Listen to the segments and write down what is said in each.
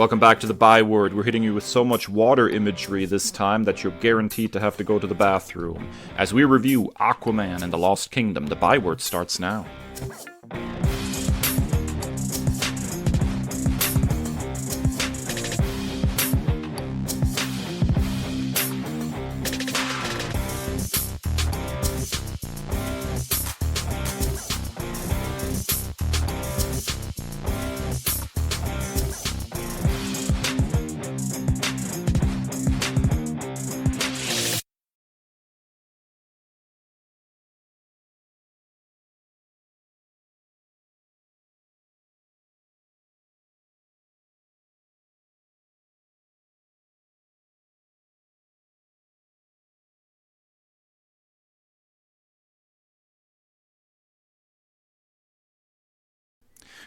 Welcome back to the Byword. We're hitting you with so much water imagery this time that you're guaranteed to have to go to the bathroom. As we review Aquaman and the Lost Kingdom, the Byword starts now.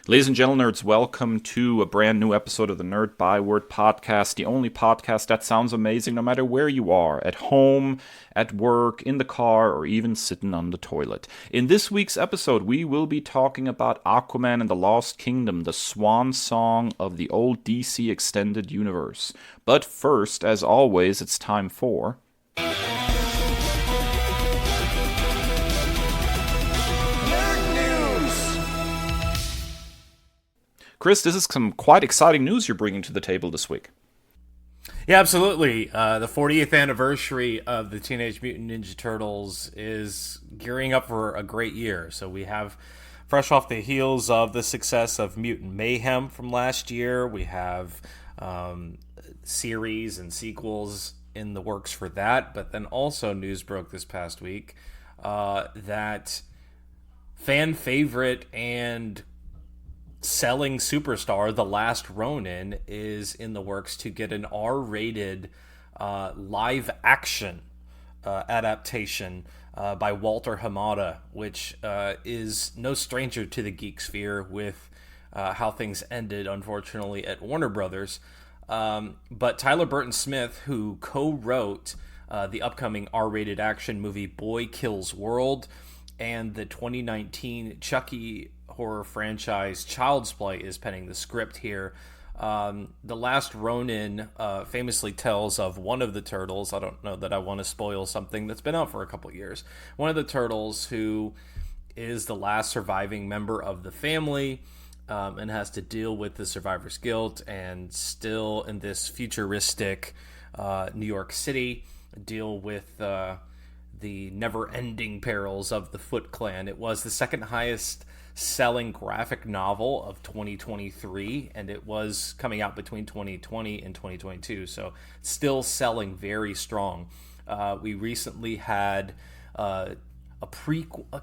Ladies and gentle nerds, welcome to a brand new episode of the Nerd Byword podcast, the only podcast that sounds amazing no matter where you are, at home, at work, in the car, or even sitting on the toilet. In this week's episode, we will be talking about Aquaman and the Lost Kingdom, the swan song of the old DC extended universe. But first, as always, it's time for... Chris, this is some quite exciting news you're bringing to the table this week. Yeah, absolutely. The 40th anniversary of the Teenage Mutant Ninja Turtles is gearing up for a great year. So we have, fresh off the heels of the success of Mutant Mayhem from last year, we have series and sequels in the works for that. But then also news broke this past week that fan favorite and selling superstar, The Last Ronin, is in the works to get an R-rated live action adaptation by Walter Hamada, which is no stranger to the geek sphere with how things ended, unfortunately, at Warner Brothers. But Tyler Burton Smith, who co-wrote the upcoming R-rated action movie Boy Kills World and the 2019 Chucky horror franchise Child's Play, is penning the script here. The Last Ronin famously tells of one of the turtles. I don't know that I want to spoil something that's been out for a couple years. One of the turtles who is the last surviving member of the family and has to deal with the survivor's guilt, and still in this futuristic New York City deal with the never-ending perils of the Foot Clan. It was the second highest selling graphic novel of 2023, and it was coming out between 2020 and 2022, so still selling very strong. We recently had a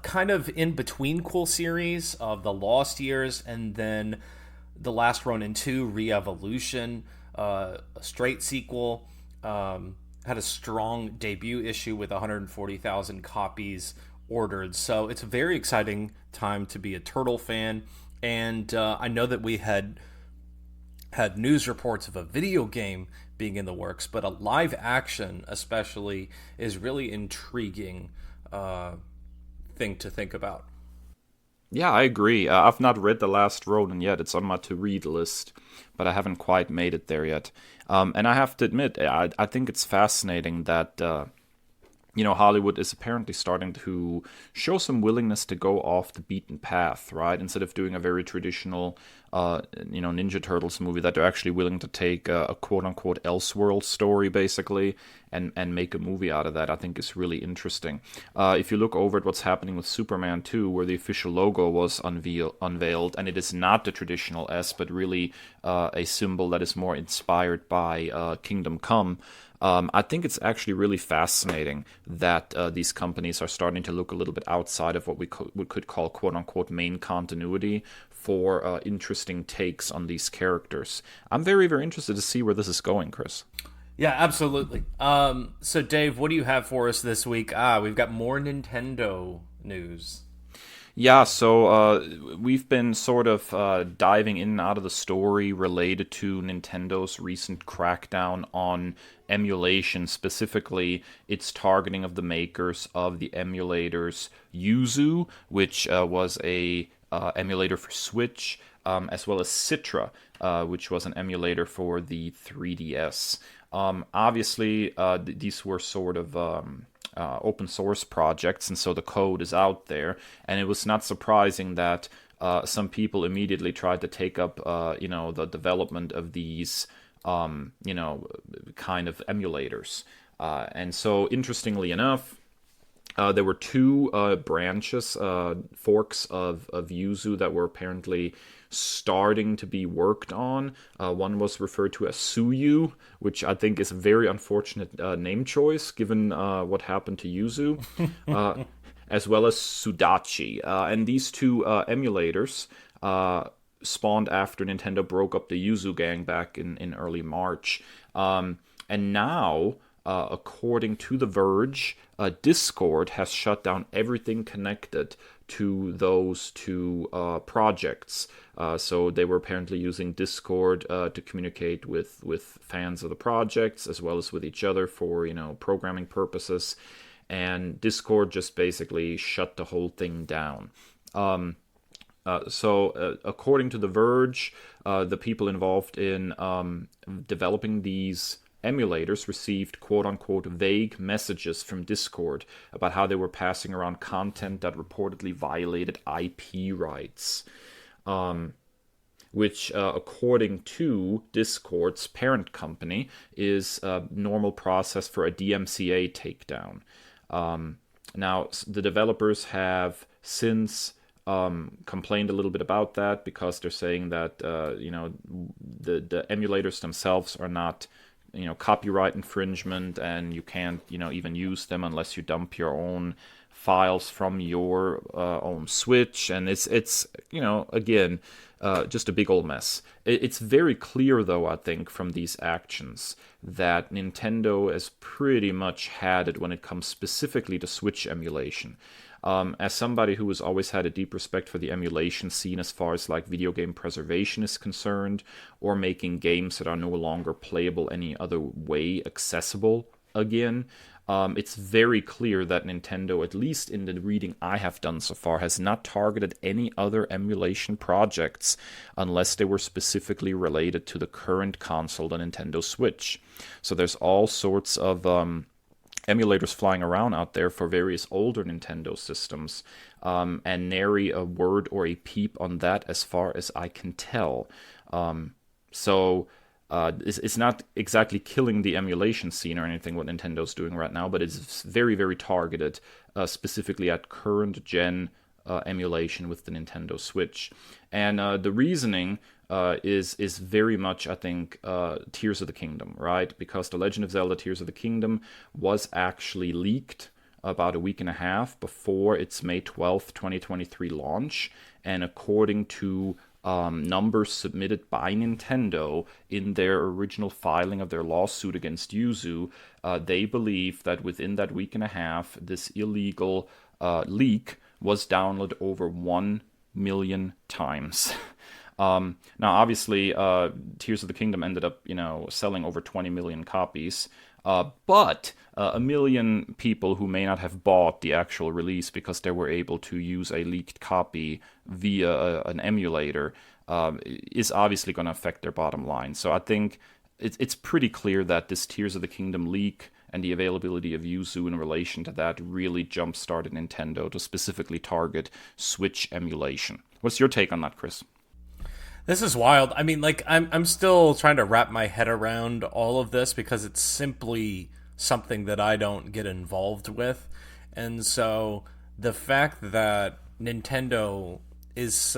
kind of in-between series of The Lost Years, and then The Last Ronin 2 Re-Evolution, a straight sequel. Had a strong debut issue with 140,000 copies ordered. So it's a very exciting time to be a Turtle fan. And I know that we had news reports of a video game being in the works, but a live action especially is really intriguing thing to think about. Yeah, I agree. I've not read The Last Ronin yet. It's on my to-read list, but I haven't quite made it there yet. And I have to admit, I think it's fascinating that Hollywood is apparently starting to show some willingness to go off the beaten path, right? Instead of doing a very traditional, Ninja Turtles movie, that they're actually willing to take a quote-unquote Elseworld story, basically, and make a movie out of that. I think is really interesting. If you look over at what's happening with Superman 2, where the official logo was unveiled, and it is not the traditional S, but really a symbol that is more inspired by Kingdom Come. I think it's actually really fascinating that these companies are starting to look a little bit outside of what we could call quote-unquote main continuity for interesting takes on these characters. I'm very, very interested to see where this is going, Chris. Yeah, absolutely. So, Dave, what do you have for us this week? We've got more Nintendo news. Yeah, so we've been sort of diving in and out of the story related to Nintendo's recent crackdown on emulation, specifically its targeting of the makers of the emulators Yuzu, which was a emulator for Switch, as well as Citra, which was an emulator for the 3DS. Obviously, these were sort of open source projects, and so the code is out there. And it was not surprising that some people immediately tried to take up, the development of these, kind of emulators. And so, interestingly enough, there were two branches, forks of Yuzu that were apparently starting to be worked on. One was referred to as Suyu, which I think is a very unfortunate name choice given what happened to Yuzu, as well as Sudachi. And these two emulators spawned after Nintendo broke up the Yuzu gang back in early March. And now, according to The Verge, Discord has shut down everything connected to those two projects. So they were apparently using Discord to communicate with fans of the projects as well as with each other for programming purposes. And Discord just basically shut the whole thing down. So, according to The Verge, the people involved in developing these emulators received quote-unquote vague messages from Discord about how they were passing around content that reportedly violated IP rights, which, according to Discord's parent company, is a normal process for a DMCA takedown. Now, the developers have since complained a little bit about that because they're saying that the emulators themselves are not copyright infringement, and you can't even use them unless you dump your own files from your own Switch, and it's again just a big old mess. It's very clear, though, I think, from these actions that Nintendo has pretty much had it when it comes specifically to Switch emulation. As somebody who has always had a deep respect for the emulation scene as far as like video game preservation is concerned, or making games that are no longer playable any other way accessible again, it's very clear that Nintendo, at least in the reading I have done so far, has not targeted any other emulation projects unless they were specifically related to the current console, the Nintendo Switch. So there's all sorts of emulators flying around out there for various older Nintendo systems, and nary a word or a peep on that as far as I can tell. So it's not exactly killing the emulation scene or anything what Nintendo's doing right now, but it's very, very targeted specifically at current gen emulation with the Nintendo Switch. And the reasoning is very much, I think, Tears of the Kingdom, right? Because The Legend of Zelda Tears of the Kingdom was actually leaked about a week and a half before its May 12th, 2023 launch. And according to numbers submitted by Nintendo in their original filing of their lawsuit against Yuzu, they believe that within that week and a half, this illegal leak was downloaded over 1 million times. Now, obviously, Tears of the Kingdom ended up, selling over 20 million copies. But a million people who may not have bought the actual release because they were able to use a leaked copy via an emulator is obviously going to affect their bottom line. So I think it's pretty clear that this Tears of the Kingdom leak and the availability of Yuzu in relation to that really jump-started Nintendo to specifically target Switch emulation. What's your take on that, Chris? This is wild. I mean, like, I'm still trying to wrap my head around all of this because it's simply something that I don't get involved with. And so the fact that Nintendo is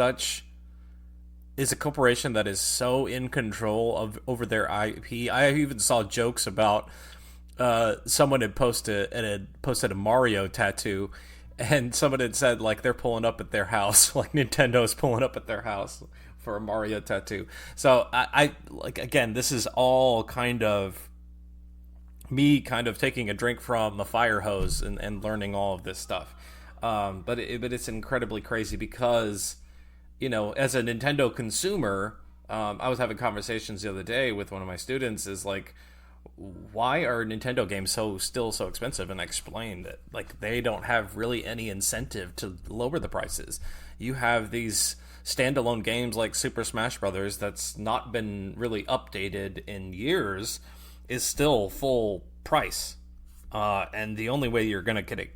a corporation that is so in control of over their IP. I even saw jokes about someone had posted a Mario tattoo, and someone had said like they're pulling up at their house, like Nintendo's pulling up at their house for a Mario tattoo. So I like, again, this is all kind of me kind of taking a drink from the fire hose and learning all of this stuff. But it's incredibly crazy because, as a Nintendo consumer, I was having conversations the other day with one of my students, is like, why are Nintendo games still so expensive? And I explained that like they don't have really any incentive to lower the prices. You have these standalone games like Super Smash Brothers, that's not been really updated in years, is still full price. And the only way you're going to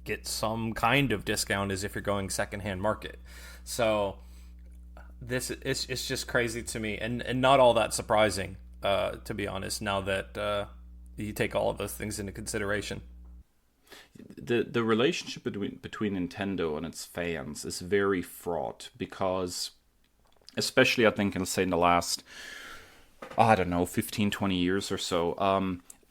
get some kind of discount is if you're going secondhand market. So it's just crazy to me, and not all that surprising, to be honest, now that you take all of those things into consideration. The relationship between Nintendo and its fans is very fraught because, especially I think, in the last, I don't know, 15, 20 years or so,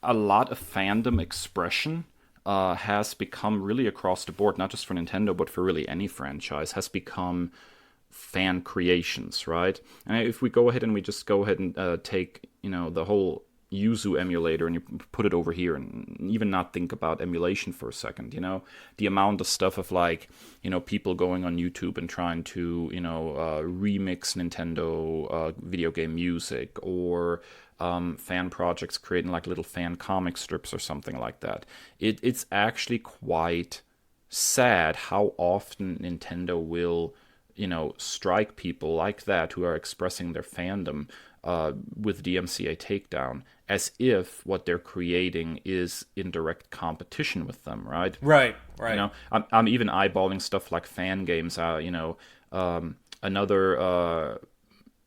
a lot of fandom expression has become really across the board, not just for Nintendo, but for really any franchise, has become fan creations, right? And if we go ahead and we just go ahead and take, the whole Yuzu emulator and you put it over here and even not think about emulation for a second, the amount of stuff of people going on YouTube and trying to, remix Nintendo video game music, or fan projects creating like little fan comic strips or something like that. It's actually quite sad how often Nintendo will, strike people like that who are expressing their fandom with DMCA takedown, as if what they're creating is in direct competition with them, right? Right. I'm even eyeballing stuff like fan games. Another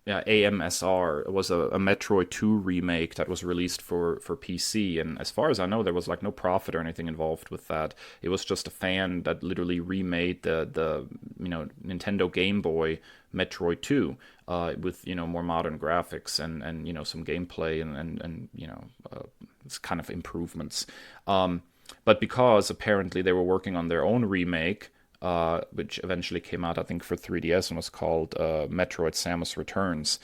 AMSR was a Metroid 2 remake that was released for PC, and as far as I know, there was no profit or anything involved with that. It was just a fan that literally remade the Nintendo Game Boy Metroid 2 with more modern graphics and some gameplay and it's kind of improvements. But because apparently they were working on their own remake, which eventually came out, I think, for 3DS and was called Metroid Samus Returns.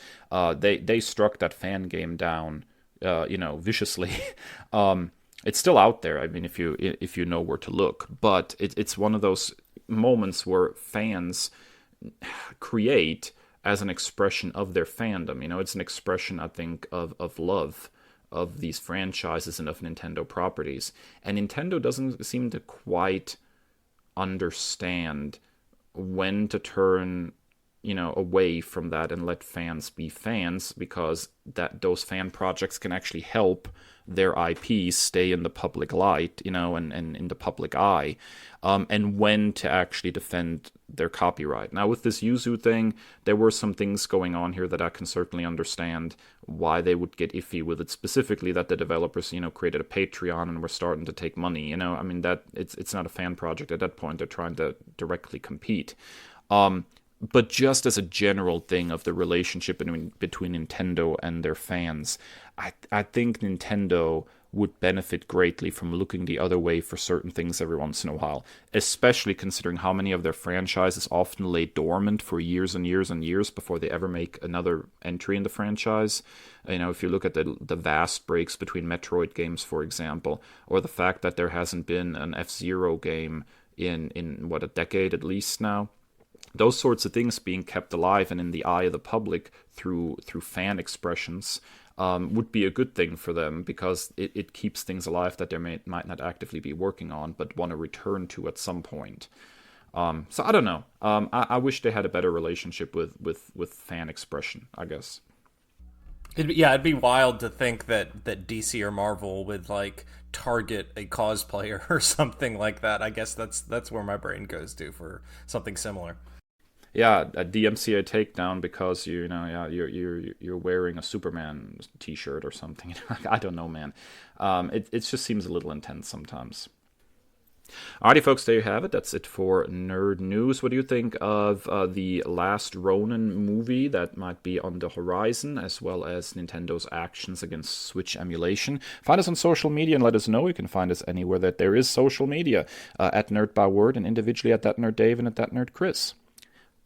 They struck that fan game down, viciously. It's still out there. I mean, if you know where to look, but it's one of those moments where fans create as an expression of their fandom. It's an expression, I think, of love of these franchises and of Nintendo properties, and Nintendo doesn't seem to quite understand when to turn away from that and let fans be fans, because those fan projects can actually help their IPs stay in the public light, and in the public eye, and when to actually defend their copyright. Now, with this Yuzu thing, there were some things going on here that I can certainly understand why they would get iffy with it, specifically that the developers, created a Patreon and were starting to take money, I mean, that it's not a fan project at that point. They're trying to directly compete. But just as a general thing of the relationship between Nintendo and their fans, I think Nintendo would benefit greatly from looking the other way for certain things every once in a while, especially considering how many of their franchises often lay dormant for years and years and years before they ever make another entry in the franchise. If you look at the vast breaks between Metroid games, for example, or the fact that there hasn't been an F-Zero game in what, a decade at least now. Those sorts of things being kept alive and in the eye of the public through fan expressions would be a good thing for them, because it keeps things alive that they might not actively be working on but want to return to at some point. So I don't know. I wish they had a better relationship with fan expression, I guess. It'd be wild to think that DC or Marvel would target a cosplayer or something like that. I guess that's where my brain goes to for something similar. Yeah, a DMCA takedown because you're wearing a Superman T-shirt or something. I don't know, man. It just seems a little intense sometimes. Alrighty, folks, there you have it. That's it for Nerd News. What do you think of the Last Ronin movie that might be on the horizon, as well as Nintendo's actions against Switch emulation? Find us on social media and let us know. You can find us anywhere that there is social media, at NerdByWord, and individually at ThatNerdDave and at ThatNerdChris.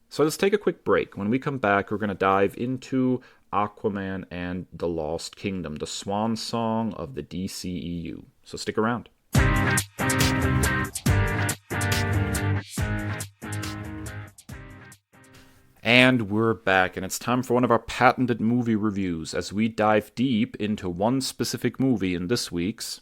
So let's take a quick break. When we come back, we're going to dive into Aquaman and the Lost Kingdom, the swan song of the DCEU. So stick around. And we're back, and it's time for one of our patented movie reviews as we dive deep into one specific movie in this week's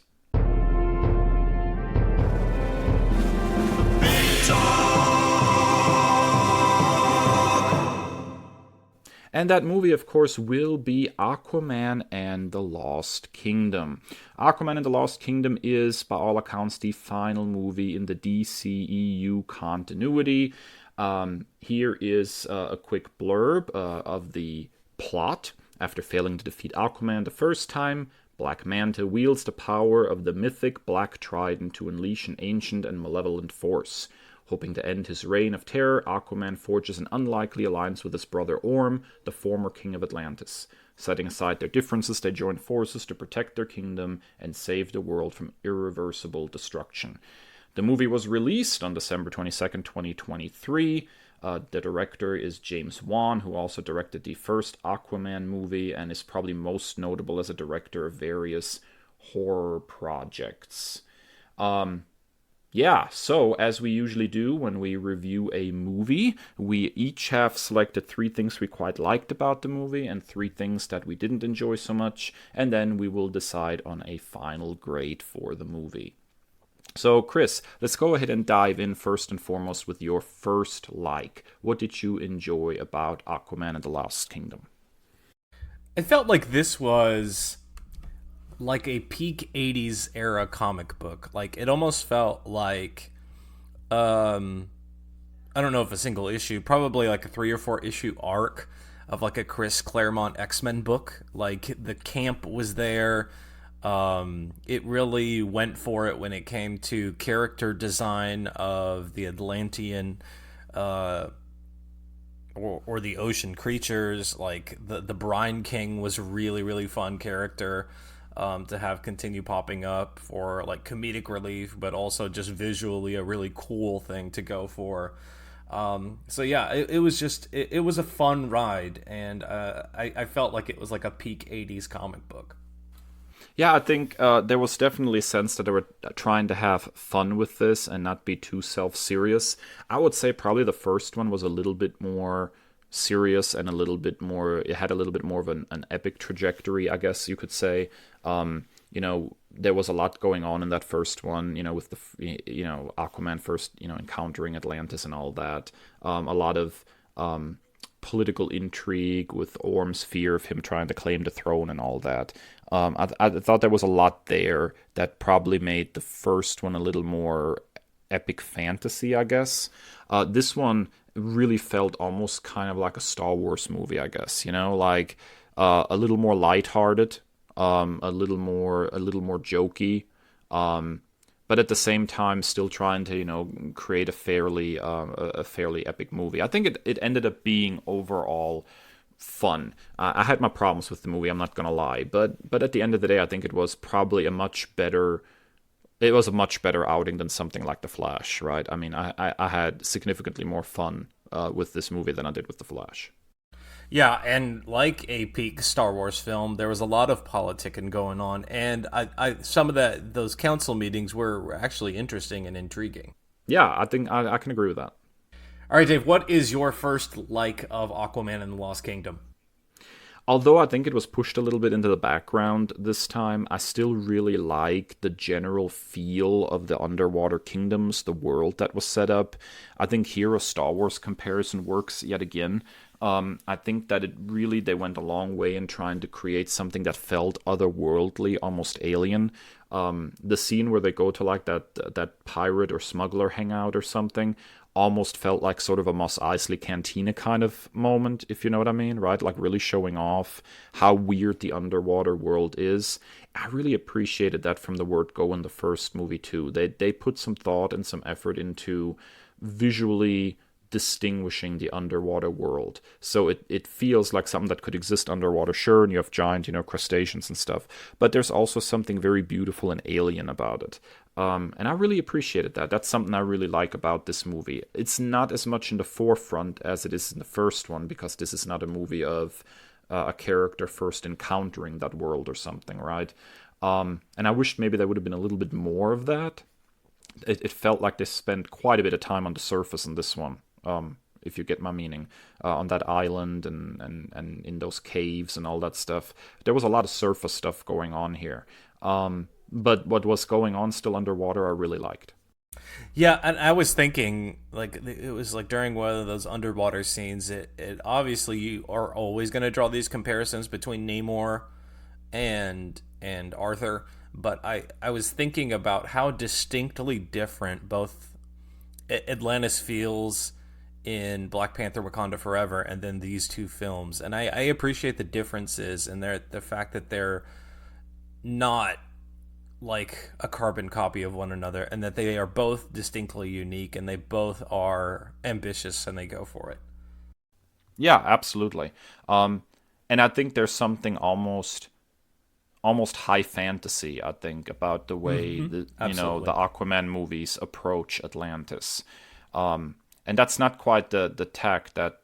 And that movie, of course, will be Aquaman and the Lost Kingdom. Aquaman and the Lost Kingdom is, by all accounts, the final movie in the DCEU continuity. Here is a quick blurb of the plot. After failing to defeat Aquaman the first time, Black Manta wields the power of the mythic Black Trident to unleash an ancient and malevolent force. Hoping to end his reign of terror, Aquaman forges an unlikely alliance with his brother Orm, the former king of Atlantis. Setting aside their differences, they join forces to protect their kingdom and save the world from irreversible destruction. The movie was released on December 22nd, 2023. The director is James Wan, who also directed the first Aquaman movie and is probably most notable as a director of various horror projects. Yeah, so as we usually do when we review a movie, we each have selected 3 things we quite liked about the movie and 3 things that we didn't enjoy so much, and then we will decide on a final grade for the movie. So, Chris, let's go ahead and dive in first and foremost with your first like. What did you enjoy about Aquaman and the Lost Kingdom? I felt like this was like a peak 80s era comic book. Like it almost felt like I don't know if a single issue, probably like a 3 or 4 issue arc of like a Chris Claremont X-Men book. Like the camp was there. It really went for it when it came to character design of the Atlantean or the ocean creatures. Like the Brine King was a really, really fun character to have continue popping up for like comedic relief, but also just visually a really cool thing to go for. So yeah, it was just it was a fun ride, and I felt like it was like a peak 80s comic book. Yeah, I think there was definitely a sense that they were trying to have fun with this and not be too self-serious. I would say probably the first one was a little bit more serious and a little bit more, it had a little bit more of an epic trajectory, I guess you could say. There was a lot going on in that first one, with Aquaman first, encountering Atlantis and all that. A lot of political intrigue with Orm's fear of him trying to claim the throne and all that. I thought there was a lot there that probably made the first one a little more epic fantasy, I guess. This one really felt almost kind of like a Star Wars movie, I guess. Like a little more lighthearted, a little more jokey, but at the same time still trying to create a fairly epic movie. I think it ended up being overall fun. I had my problems with the movie, I'm not gonna lie, but at the end of the day, I think it was probably a much better outing than something like The Flash, right? I mean, I had significantly more fun with this movie than I did with The Flash. Yeah, and like a peak Star Wars film, there was a lot of politicking going on, and I some of those council meetings were actually interesting and intriguing. Yeah, I think I can agree with that. All right, Dave, what is your first like of Aquaman and the Lost Kingdom? Although I think it was pushed a little bit into the background this time, I still really like the general feel of the underwater kingdoms, the world that was set up. I think here a Star Wars comparison works yet again. I think that they went a long way in trying to create something that felt otherworldly, almost alien. The scene where they go to like that pirate or smuggler hangout or something almost felt like sort of a Mos Eisley Cantina kind of moment, if you know what I mean, right? Like really showing off how weird the underwater world is. I really appreciated that from the word go in the first movie too. They put some thought and some effort into visually distinguishing the underwater world. So it feels like something that could exist underwater, sure, and you have giant, crustaceans and stuff. But there's also something very beautiful and alien about it. And I really appreciated that. That's something I really like about this movie. It's not as much in the forefront as it is in the first one, because this is not a movie of a character first encountering that world or something, right? And I wished maybe there would have been a little bit more of that. It felt like they spent quite a bit of time on the surface in this one. If you get my meaning, on that island and in those caves and all that stuff. There was a lot of surface stuff going on here. But what was going on still underwater, I really liked. Yeah, and I was thinking, like, it was like during one of those underwater scenes. It obviously you are always going to draw these comparisons between Namor and Arthur, but I was thinking about how distinctly different both Atlantis feels in Black Panther: Wakanda Forever, and then these two films, and I appreciate the differences and the fact that they're not like a carbon copy of one another, and that they are both distinctly unique, and they both are ambitious, and they go for it. Yeah, absolutely. Um, and I think there's something almost high fantasy, I think, about the way the Absolutely. Aquaman movies approach Atlantis. And that's not quite the tack that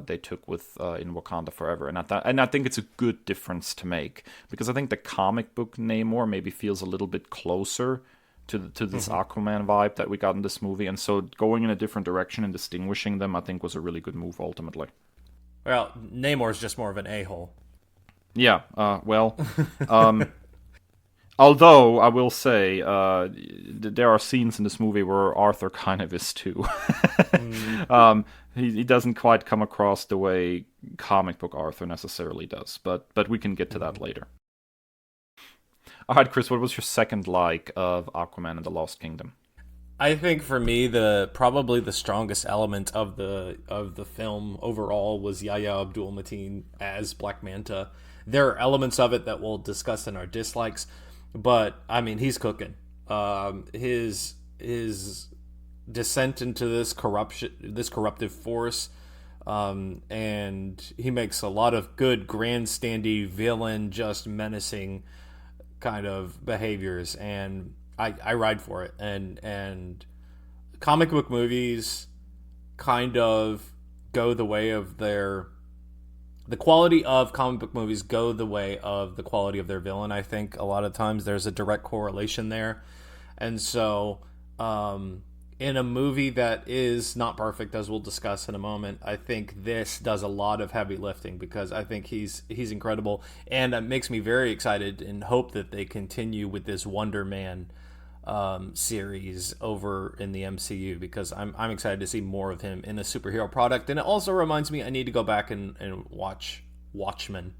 they took with in Wakanda Forever, and I think it's a good difference to make, because I think the comic book Namor maybe feels a little bit closer to this Aquaman vibe that we got in this movie, and so going in a different direction and distinguishing them, I think, was a really good move ultimately. Well, Namor's just more of an a-hole. Yeah, well, um, although I will say, there are scenes in this movie where Arthur kind of is too. Mm. He doesn't quite come across the way comic book Arthur necessarily does, but we can get to that later. All right, Chris, what was your second like of Aquaman and the Lost Kingdom? I think for me, the probably the strongest element of the film overall was Yahya Abdul Mateen as Black Manta. There are elements of it that we'll discuss in our dislikes, but I mean, he's cooking. His descent into this corruptive force, and he makes a lot of good grandstandy villain, just menacing kind of behaviors, and I ride for it. And comic book movies kind of go the way of their the quality of comic book movies go the way of the quality of their villain. I think a lot of times there's a direct correlation there, and so in a movie that is not perfect, as we'll discuss in a moment, I think this does a lot of heavy lifting, because I think he's incredible, and it makes me very excited and hope that they continue with this Wonder Man series over in the MCU, because I'm excited to see more of him in a superhero product. And it also reminds me I need to go back and watch Watchmen.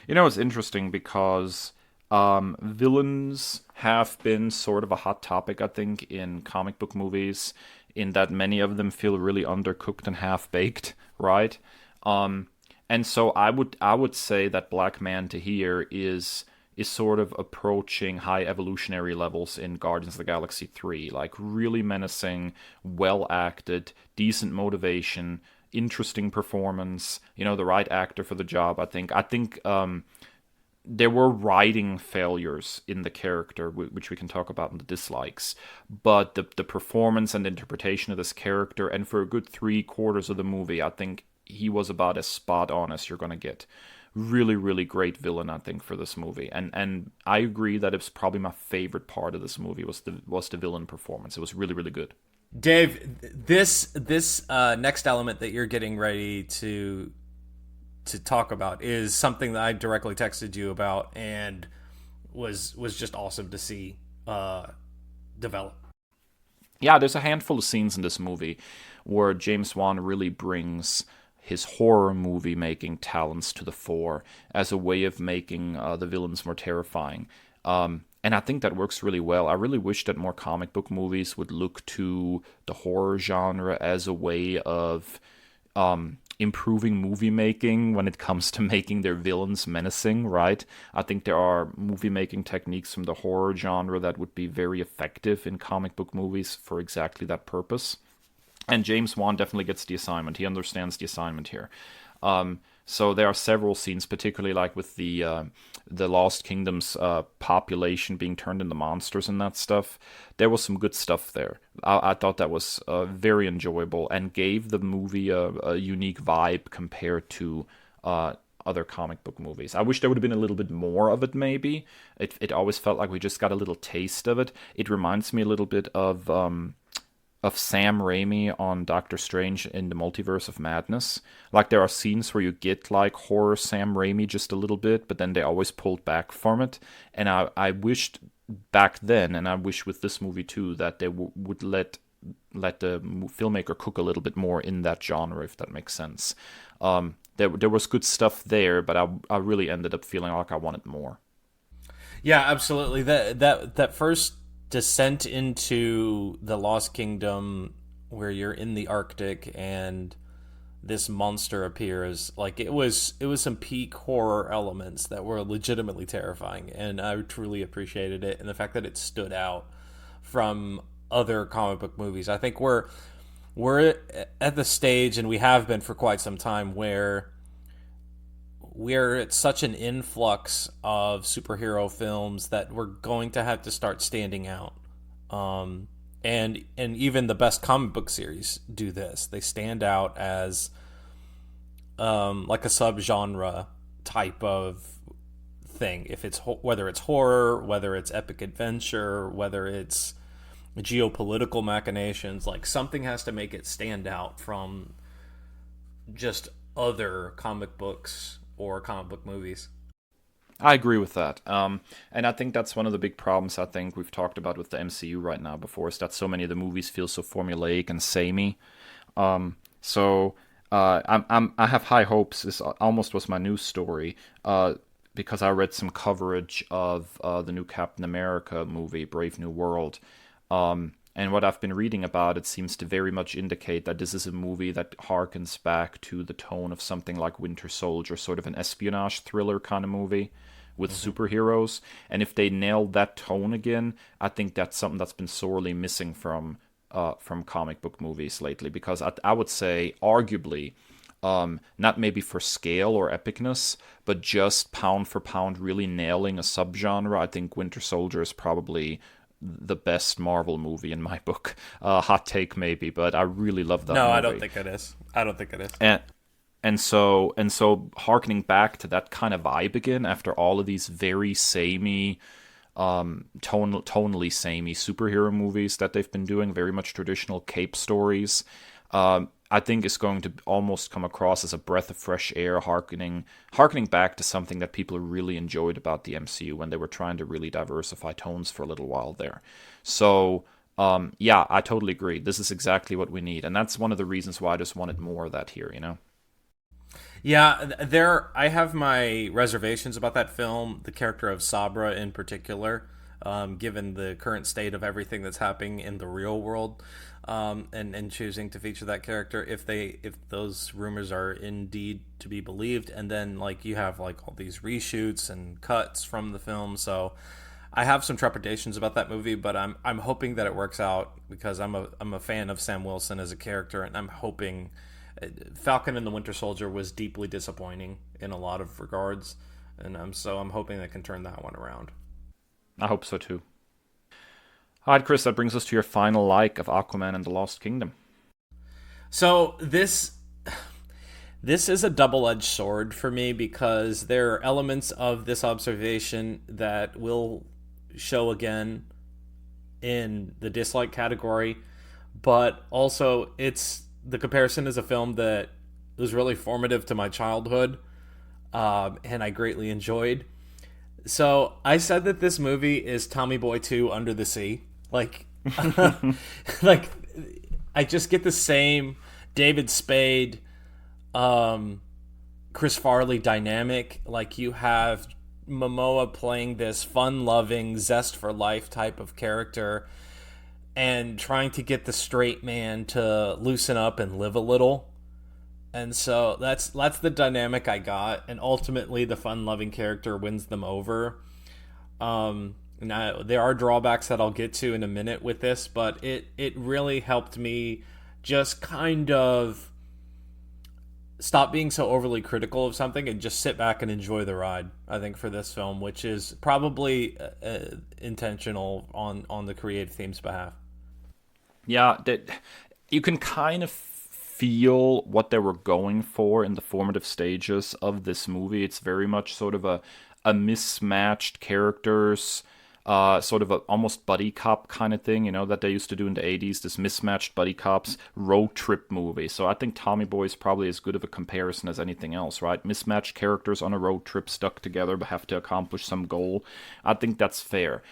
It's interesting because villains have been sort of a hot topic, I think, in comic book movies, in that many of them feel really undercooked and half baked, right? Um, and so I would say that Black Manta here is sort of approaching high evolutionary levels in Guardians of the Galaxy 3, like really menacing, well acted, decent motivation, interesting performance, the right actor for the job, I think. There were writing failures in the character, which we can talk about in the dislikes, but the performance and interpretation of this character, and for a good 3/4 of the movie, I think he was about as spot on as you're gonna get. Really, really great villain, I think, for this movie, and I agree that it's probably my favorite part of this movie was the villain performance. It was really, really good. Dave, this next element that you're getting ready to talk about is something that I directly texted you about, and was just awesome to see develop. Yeah, there's a handful of scenes in this movie where James Wan really brings his horror movie making talents to the fore as a way of making the villains more terrifying. And I think that works really well. I really wish that more comic book movies would look to the horror genre as a way of improving movie making when it comes to making their villains menacing, right? I think there are movie making techniques from the horror genre that would be very effective in comic book movies for exactly that purpose. And James Wan definitely gets the assignment. He understands the assignment here. So there are several scenes, particularly like with the Lost Kingdom's population being turned into monsters and that stuff. There was some good stuff there. I thought that was very enjoyable and gave the movie a unique vibe compared to other comic book movies. I wish there would have been a little bit more of it, maybe. It always felt like we just got a little taste of it. It reminds me a little bit of of Sam Raimi on Doctor Strange in the Multiverse of Madness. Like there are scenes where you get like horror Sam Raimi just a little bit, but then they always pulled back from it. And I wished back then, and I wish with this movie too, that they would let the filmmaker cook a little bit more in that genre, if that makes sense. There was good stuff there, but I really ended up feeling like I wanted more. Yeah, absolutely. That first descent into the Lost Kingdom, where you're in the Arctic and this monster appears, like it was some peak horror elements that were legitimately terrifying, and I truly appreciated it, and the fact that it stood out from other comic book movies. I think we're at the stage, and we have been for quite some time, where we're at such an influx of superhero films that we're going to have to start standing out. And even the best comic book series do this. They stand out as like a subgenre type of thing. If it's whether it's horror, whether it's epic adventure, whether it's geopolitical machinations, like something has to make it stand out from just other comic books or comic book movies. I agree with that. And I think that's one of the big problems I think we've talked about with the MCU right now before, is that so many of the movies feel so formulaic and samey. I have high hopes. This almost was my news story because I read some coverage of the new Captain America movie, Brave New World. And what I've been reading about it seems to very much indicate that this is a movie that harkens back to the tone of something like Winter Soldier, sort of an espionage thriller kind of movie with superheroes. And if they nail that tone again, I think that's something that's been sorely missing from comic book movies lately. Because I would say, arguably, not maybe for scale or epicness, but just pound for pound, really nailing a subgenre. I think Winter Soldier is probably the best Marvel movie in my book. Hot take maybe, but I really love that No, movie. I don't think it is. I don't think it is. And so harkening back to that kind of vibe again after all of these very samey, tonally samey superhero movies that they've been doing, very much traditional cape stories. I think is going to almost come across as a breath of fresh air, harkening back to something that people really enjoyed about the MCU when they were trying to really diversify tones for a little while there. So, yeah, I totally agree. This is exactly what we need, and that's one of the reasons why I just wanted more of that here, you know? Yeah, I have my reservations about that film, the character of Sabra in particular, given the current state of everything that's happening in the real world, and choosing to feature that character if those rumors are indeed to be believed, and then like you have like all these reshoots and cuts from the film, so I have some trepidations about that movie, but I'm hoping that it works out because I'm a fan of Sam Wilson as a character, and I'm hoping. Falcon and the Winter Soldier was deeply disappointing in a lot of regards, and I'm hoping they can turn that one around. I hope so too. All right, Chris, that brings us to your final like of Aquaman and the Lost Kingdom. So this is a double-edged sword for me because there are elements of this observation that will show again in the dislike category, but also the comparison is a film that was really formative to my childhood, and I greatly enjoyed. So I said that this movie is Tommy Boy 2 Under the Sea. Like, like I just get the same David Spade, Chris Farley dynamic. Like you have Momoa playing this fun-loving, zest for life type of character, and trying to get the straight man to loosen up and live a little. And so that's the dynamic I got, and ultimately the fun-loving character wins them over. Now there are drawbacks that I'll get to in a minute with this, but it really helped me just kind of stop being so overly critical of something and just sit back and enjoy the ride. I think for this film, which is probably intentional on the creative team's behalf. Yeah, you can kind of feel what they were going for in the formative stages of this movie. It's very much sort of a mismatched characters, sort of a almost buddy cop kind of thing, that they used to do in the 80s, this mismatched buddy cops road trip movie. So I think Tommy Boy is probably as good of a comparison as anything else, right? Mismatched characters on a road trip stuck together but have to accomplish some goal. I think that's fair.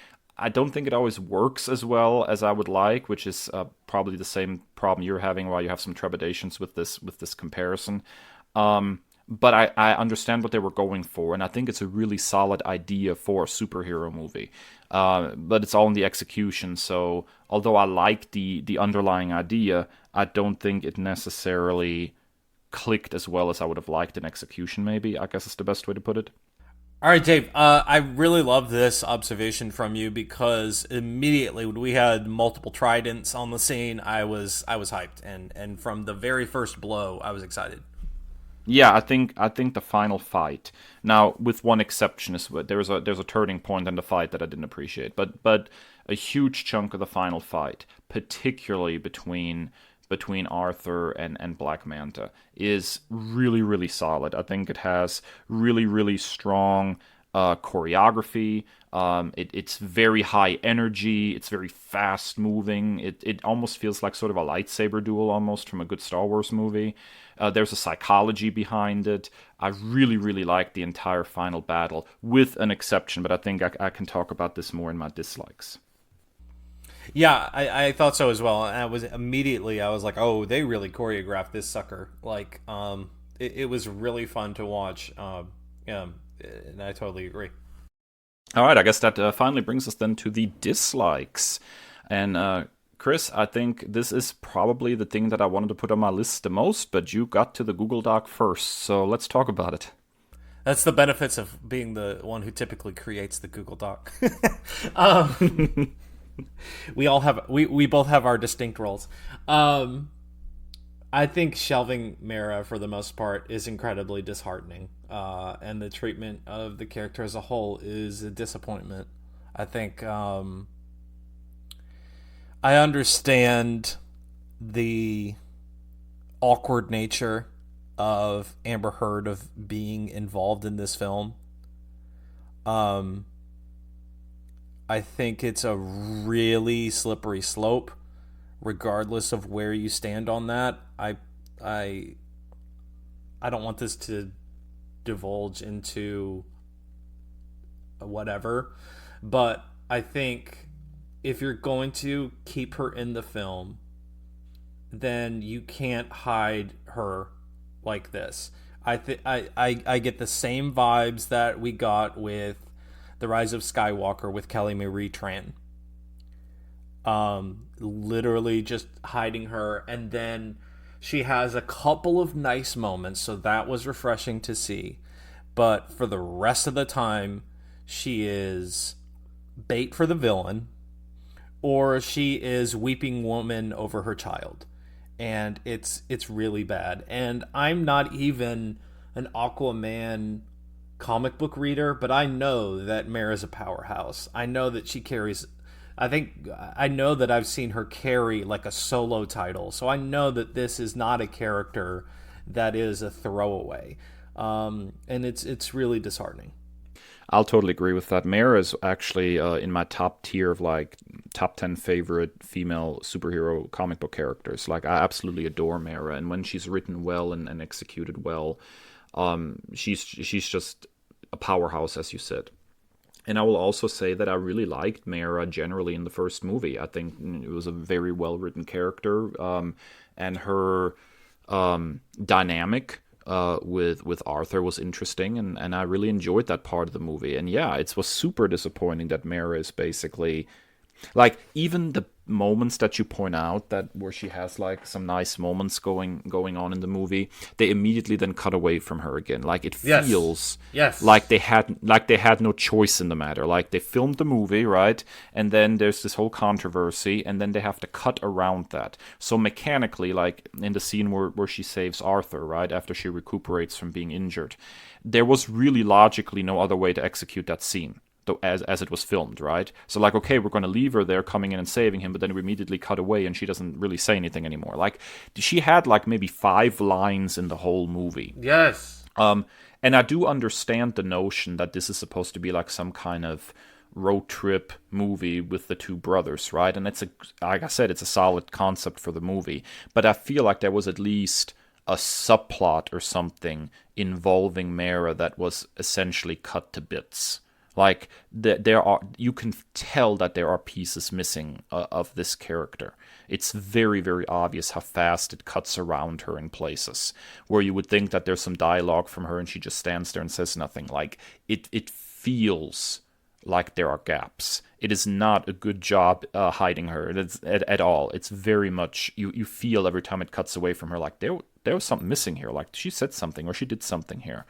I don't think it always works as well as I would like, which is probably the same problem you're having, while you have some trepidations with this comparison. But I understand what they were going for, and I think it's a really solid idea for a superhero movie. But it's all in the execution. So although I like the underlying idea, I don't think it necessarily clicked as well as I would have liked in execution. Maybe, I guess is the best way to put it. All right, Dave. I really love this observation from you because immediately when we had multiple tridents on the scene, I was hyped, and from the very first blow, I was excited. Yeah, I think the final fight. Now, with one exception, is there's a turning point in the fight that I didn't appreciate, but a huge chunk of the final fight, particularly between Arthur and Black Manta, is really really solid. I think it has really really strong choreography. It's very high energy. It's very fast moving. It almost feels like sort of a lightsaber duel almost from a good Star Wars movie. There's a psychology behind it. I really, really like the entire final battle, with an exception, but I think I can talk about this more in my dislikes. Yeah, I thought so as well. And I was like, oh, they really choreographed this sucker. Like, it was really fun to watch. Yeah, and I totally agree. All right, I guess that finally brings us then to the dislikes. And Chris, I think this is probably the thing that I wanted to put on my list the most, but you got to the Google Doc first, so let's talk about it. That's the benefits of being the one who typically creates the Google Doc. um, we both have our distinct roles. I think shelving Mara for the most part is incredibly disheartening, and the treatment of the character as a whole is a disappointment. I think I understand the awkward nature of Amber Heard of being involved in this film. Um, I think it's a really slippery slope, regardless of where you stand on that. I I don't want this to divulge into whatever, but I think if you're going to keep her in the film, then you can't hide her like this. I get the same vibes that we got with The Rise of Skywalker with Kelly Marie Tran. Literally just hiding her, and then she has a couple of nice moments, so that was refreshing to see. But for the rest of the time, she is bait for the villain, or she is weeping woman over her child, and it's really bad. And I'm not even an Aquaman comic book reader, but I know that Mara's a powerhouse. I know that she carries. I know that I've seen her carry like a solo title, so I know that this is not a character that is a throwaway, and it's really disheartening. I'll totally agree with that. Mara is actually in my top tier of like top 10 favorite female superhero comic book characters. Like, I absolutely adore Mara, and when she's written well and executed well, she's just a powerhouse, as you said. And I will also say that I really liked Mara generally in the first movie. I think it was a very well written character, and her dynamic with Arthur was interesting, and I really enjoyed that part of the movie. And yeah, it was super disappointing that Mara is basically like, even the moments that you point out, that where she has like some nice moments going on in the movie, they immediately then cut away from her again. Like, it Yes. feels Yes. like they had no choice in the matter. Like, they filmed the movie, right? And then there's this whole controversy, and then they have to cut around that. So mechanically, like in the scene where she saves Arthur, right, after she recuperates from being injured, there was really logically no other way to execute that scene, as it was filmed, right? So like, okay, we're going to leave her there coming in and saving him, but then we immediately cut away and she doesn't really say anything anymore. Like, she had like maybe 5 lines in the whole movie. Yes. And I do understand the notion that this is supposed to be like some kind of road trip movie with the two brothers, right? And it's a, like I said, it's a solid concept for the movie. But I feel like there was at least a subplot or something involving Mara that was essentially cut to bits. Like there are, you can tell that there are pieces missing of this character. It's very, very obvious how fast it cuts around her in places where you would think that there's some dialogue from her and she just stands there and says nothing. Like it feels like there are gaps. It is not a good job hiding her at all. It's very much you feel every time it cuts away from her like there was something missing here. Like she said something or she did something here.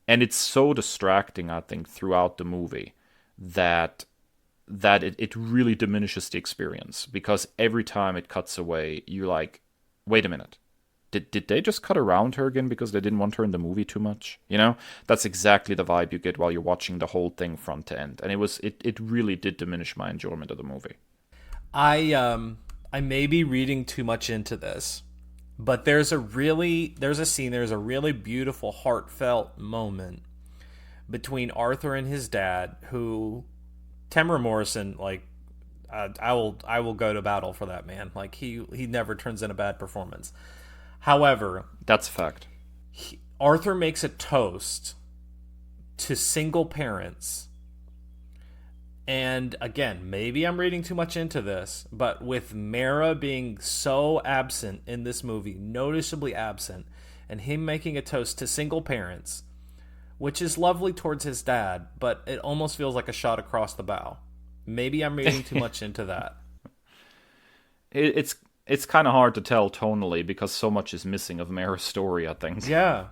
And it's so distracting, I think, throughout the movie that it really diminishes the experience because every time it cuts away, you're like, wait a minute. Did they just cut around her again because they didn't want her in the movie too much? You know, that's exactly the vibe you get while you're watching the whole thing front to end, and it really did diminish my enjoyment of the movie. I may be reading too much into this, but there's a really beautiful, heartfelt moment between Arthur and his dad, who Tamara Morrison, like, I will go to battle for that man. Like he never turns in a bad performance. However, that's a fact. Arthur makes a toast to single parents. And again, maybe I'm reading too much into this, but with Mara being so absent in this movie, noticeably absent, and him making a toast to single parents, which is lovely towards his dad, but it almost feels like a shot across the bow. Maybe I'm reading too much into that. It's kind of hard to tell tonally because so much is missing of Mara's story, I think. Yeah.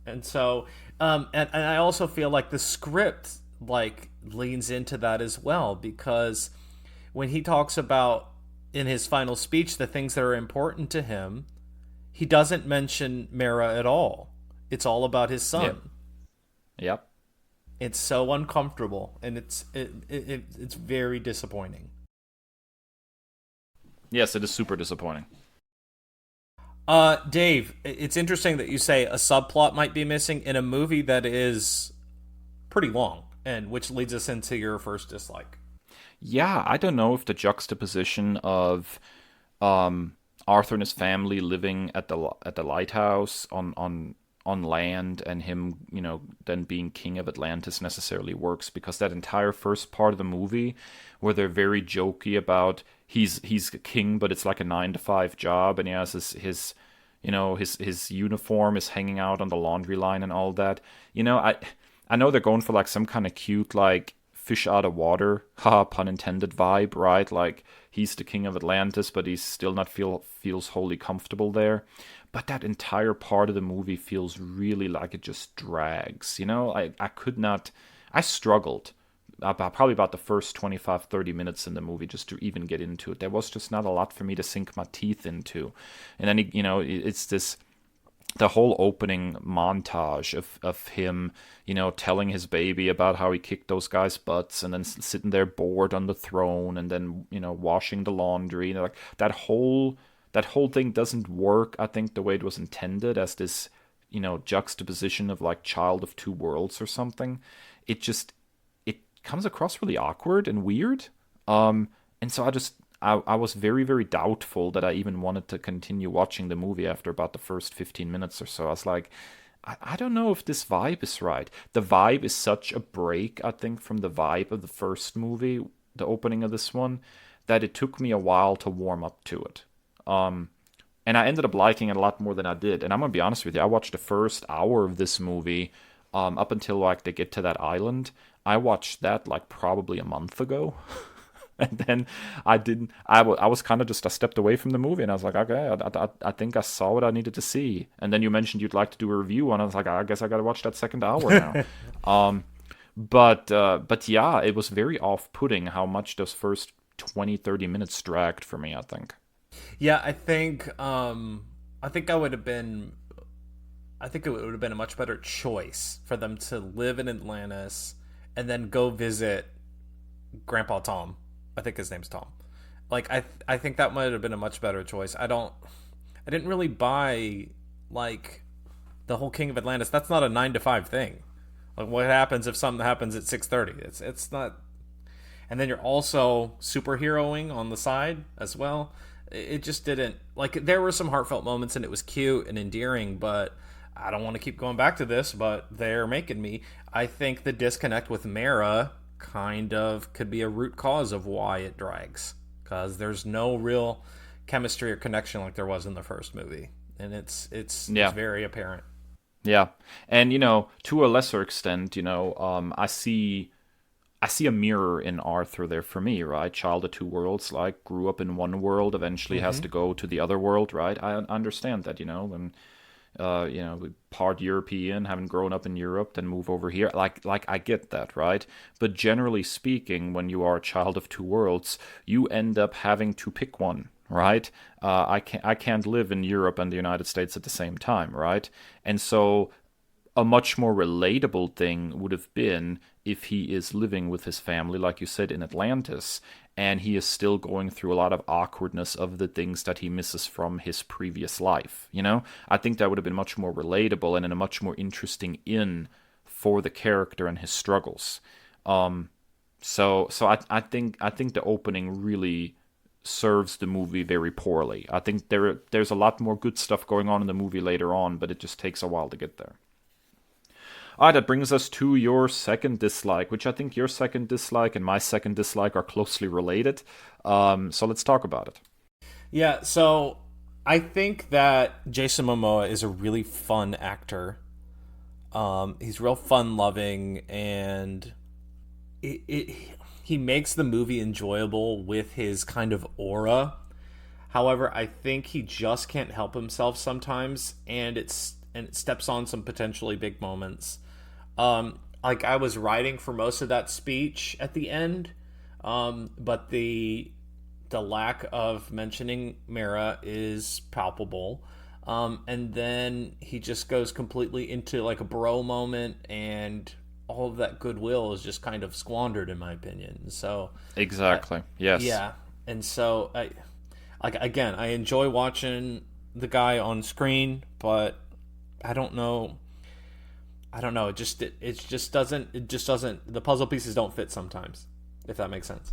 And so, and I also feel like the script, like, leans into that as well, because when he talks about, in his final speech, the things that are important to him, he doesn't mention Mara at all. It's all about his son. Yep. It's so uncomfortable, and it's very disappointing. Yes, it is super disappointing. Dave, it's interesting that you say a subplot might be missing in a movie that is pretty long, and which leads us into your first dislike. Yeah, I don't know if the juxtaposition of Arthur and his family living at the lighthouse on land and him, then being king of Atlantis necessarily works because that entire first part of the movie where they're very jokey about he's a king but it's like a 9 to 5 job and he has his uniform is hanging out on the laundry line and all that. I know they're going for like some kind of cute like fish out of water, haha, pun intended vibe, right? Like he's the king of Atlantis but he's still not feels wholly comfortable there. But that entire part of the movie feels really like it just drags. I struggled probably about the first 25-30 minutes in the movie just to even get into it. There was just not a lot for me to sink my teeth into. And then, it's the whole opening montage of him, telling his baby about how he kicked those guys' butts and then sitting there bored on the throne and then, washing the laundry. Like that whole thing doesn't work, I think, the way it was intended as this, juxtaposition of like Child of Two Worlds or something. It comes across really awkward and weird. And so I was very, very doubtful that I even wanted to continue watching the movie after about the first 15 minutes or so. I was like, I don't know if this vibe is right. The vibe is such a break, I think, from the vibe of the first movie, the opening of this one, that it took me a while to warm up to it. And I ended up liking it a lot more than I did. And I'm gonna be honest with you, I watched the first hour of this movie up until like they get to that island. I watched that like probably a month ago. And then I didn't. I was kind of just. I stepped away from the movie, and I was like, okay, I think I saw what I needed to see. And then you mentioned you'd like to do a review, and I was like, I guess I got to watch that second hour now. But yeah, it was very off-putting how much those first 20-30 minutes dragged for me, I think. Yeah, I think I would have been. I think it would have been a much better choice for them to live in Atlantis and then go visit Grandpa Tom. I think his name's Tom. Like I think that might have been a much better choice. I didn't really buy like the whole King of Atlantis. That's not a 9 to 5 thing. Like, what happens if something happens at 6:30? It's not. And then you're also superheroing on the side as well. It just didn't, like, there were some heartfelt moments and it was cute and endearing, but I don't want to keep going back to this, but they're making me. I think the disconnect with Mara kind of could be a root cause of why it drags, because there's no real chemistry or connection like there was in the first movie, and it's Yeah. very apparent. Yeah. And to a lesser extent, I see a mirror in Arthur there for me, right? Child of two worlds, like grew up in one world, eventually has Mm-hmm. to go to the other world, right? I understand that, and part European, having grown up in Europe, then move over here. Like I get that, right? But generally speaking, when you are a child of two worlds, you end up having to pick one, right? I can't live in Europe and the United States at the same time, right? And so a much more relatable thing would have been if he is living with his family, like you said, in Atlantis, and he is still going through a lot of awkwardness of the things that he misses from his previous life. I think that would have been much more relatable and in a much more interesting in for the character and his struggles. So I think the opening really serves the movie very poorly. I think there's a lot more good stuff going on in the movie later on, but it just takes a while to get there. All right, that brings us to your second dislike, which I think your second dislike and my second dislike are closely related. So let's talk about it. Yeah, so I think that Jason Momoa is a really fun actor. He's real fun loving, and it he makes the movie enjoyable with his kind of aura. However, I think he just can't help himself sometimes, and it steps on some potentially big moments. Like, I was writing for most of that speech at the end, but the lack of mentioning Mara is palpable. And then he just goes completely into like a bro moment, and all of that goodwill is just kind of squandered, in my opinion. So, uh, Exactly. Yes. yeah, and so like, again, I enjoy watching the guy on screen, but I don't know. I don't know. It just doesn't. The puzzle pieces don't fit sometimes, if that makes sense.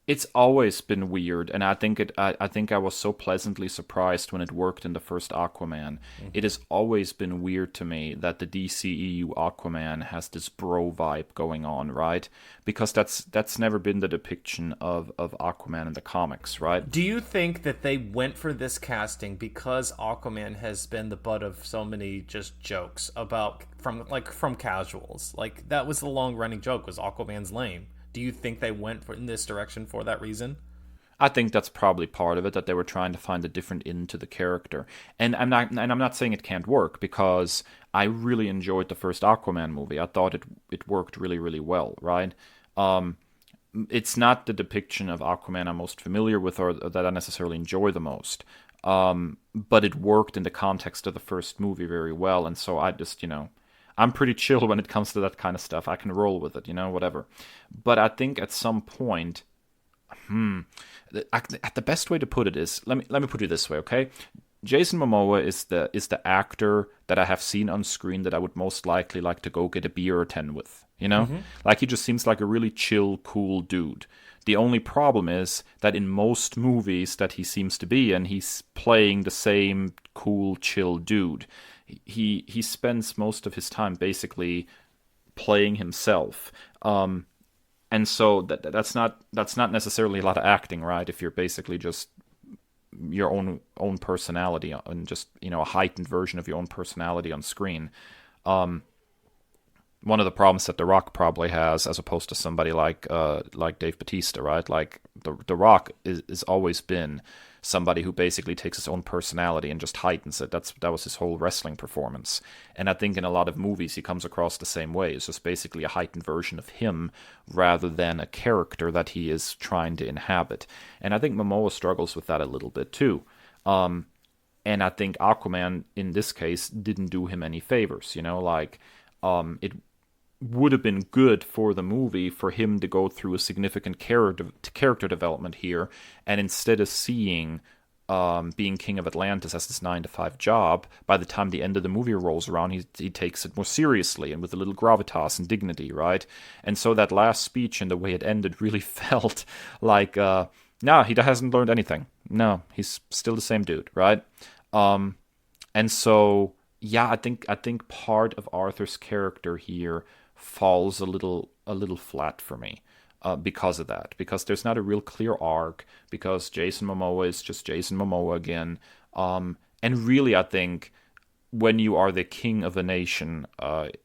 It's always been weird, and I think I was so pleasantly surprised when it worked in the first Aquaman. It Mm-hmm. has always been weird to me that the DCEU Aquaman has this bro vibe going on, right? Because that's never been the depiction of Aquaman in the comics, right? Do you think that they went for this casting because Aquaman has been the butt of so many just jokes about from casuals? Like, that was the long running joke, was Aquaman's lame. Do you think they went in this direction for that reason? I think that's probably part of it, that they were trying to find a different end to the character. And I'm not saying it can't work, because I really enjoyed the first Aquaman movie. I thought it worked really, really well, right? Um it's not the depiction of Aquaman I'm most familiar with, or that I necessarily enjoy the most. But it worked in the context of the first movie very well, and so I just, I'm pretty chill when it comes to that kind of stuff. I can roll with it, whatever. But I think at some point, the best way to put it is, let me put it this way, okay? Jason Momoa is the actor that I have seen on screen that I would most likely like to go get a beer or 10 with, Mm-hmm. Like, he just seems like a really chill, cool dude. The only problem is that in most movies that he seems to be in, he's playing the same cool, chill dude. He spends most of his time basically playing himself. And so that's not necessarily a lot of acting, right? If you're basically just your own personality, and just, a heightened version of your own personality on screen. One of the problems that The Rock probably has, as opposed to somebody like Dave Bautista, right? Like, the Rock is always been somebody who basically takes his own personality and just heightens it. That was his whole wrestling performance. And I think in a lot of movies he comes across the same way. It's just basically a heightened version of him, rather than a character that he is trying to inhabit. And I think Momoa struggles with that a little bit too. And I think Aquaman in this case didn't do him any favors. Like, it would have been good for the movie for him to go through a significant character development here, and instead of seeing being king of Atlantis as this 9 to 5 job, by the time the end of the movie rolls around, he takes it more seriously and with a little gravitas and dignity, right? And so that last speech and the way it ended really felt like, no, he hasn't learned anything. No, he's still the same dude, right? And so, yeah, I think part of Arthur's character here falls a little flat for me. Because of that, because there's not a real clear arc, because Jason Momoa is just Jason Momoa again, and really, I think when you are the king of a nation,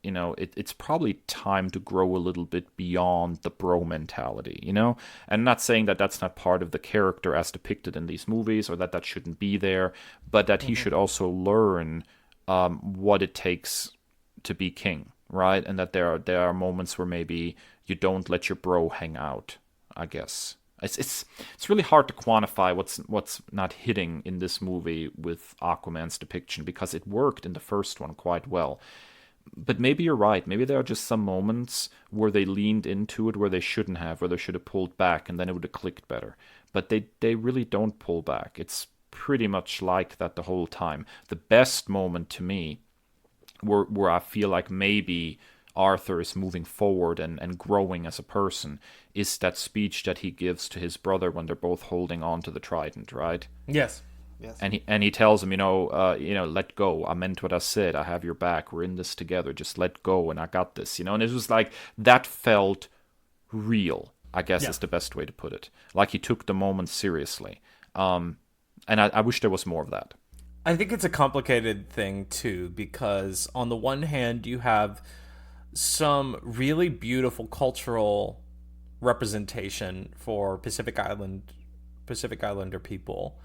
it's probably time to grow a little bit beyond the bro mentality, And I'm not saying that that's not part of the character as depicted in these movies, or that that shouldn't be there, but that he should also learn what it takes to be king, right? And that there are moments where maybe you don't let your bro hang out, I guess. It's really hard to quantify what's not hitting in this movie with Aquaman's depiction, because it worked in the first one quite well. But maybe you're right. Maybe there are just some moments where they leaned into it where they shouldn't have, where they should have pulled back, and then it would have clicked better. But they really don't pull back. It's pretty much like that the whole time. The best moment to me, where I feel like maybe Arthur is moving forward and growing as a person, is that speech that he gives to his brother when they're both holding on to the trident, right? Yes. Yes. And he tells him, let go. I meant what I said. I have your back. We're in this together. Just let go, and I got this. And it was like that felt real, I guess, is the best way to put it. Like he took the moment seriously. And I wish there was more of that. I think it's a complicated thing too, because on the one hand you have some really beautiful cultural representation for Pacific Islander people,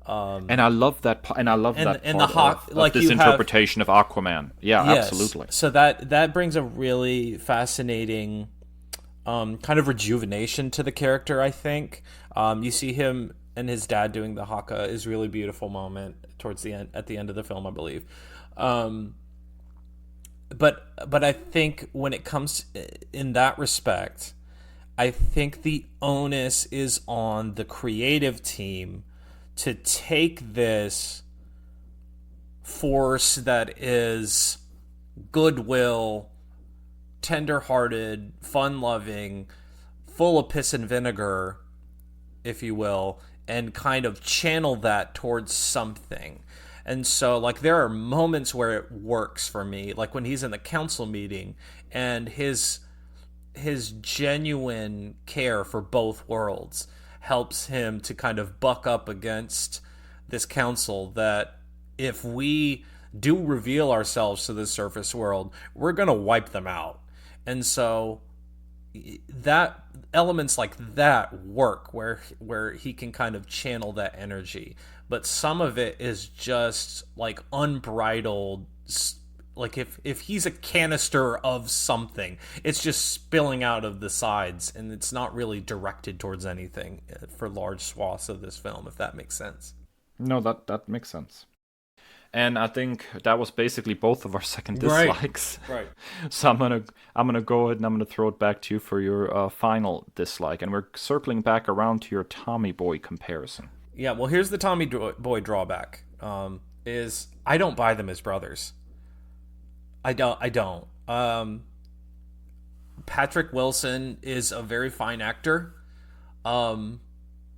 and I love that. And I love that and part of this interpretation of Aquaman. Yeah, yes, absolutely. So that brings a really fascinating kind of rejuvenation to the character. I think you see him and his dad doing the haka is really beautiful moment towards the end, at the end of the film, I believe. But I think when it comes in that respect, I think the onus is on the creative team to take this force that is goodwill, tender-hearted, fun-loving, full of piss and vinegar, if you will, and kind of channel that towards something. And so, like, there are moments where it works for me, like when he's in the council meeting and his genuine care for both worlds helps him to kind of buck up against this council that if we do reveal ourselves to the surface world, we're going to wipe them out. And so that elements like that work where he can kind of channel that energy, but some of it is just like unbridled. Like if he's a canister of something, it's just spilling out of the sides, and it's not really directed towards anything for large swaths of this film, if that makes sense. No, that makes sense. And I think that was basically both of our second dislikes. Right. So I'm gonna go ahead and I'm gonna throw it back to you for your final dislike, and we're circling back around to your Tommy Boy comparison. Yeah. Well, here's the Tommy Boy drawback: is I don't buy them as brothers. I don't. Patrick Wilson is a very fine actor.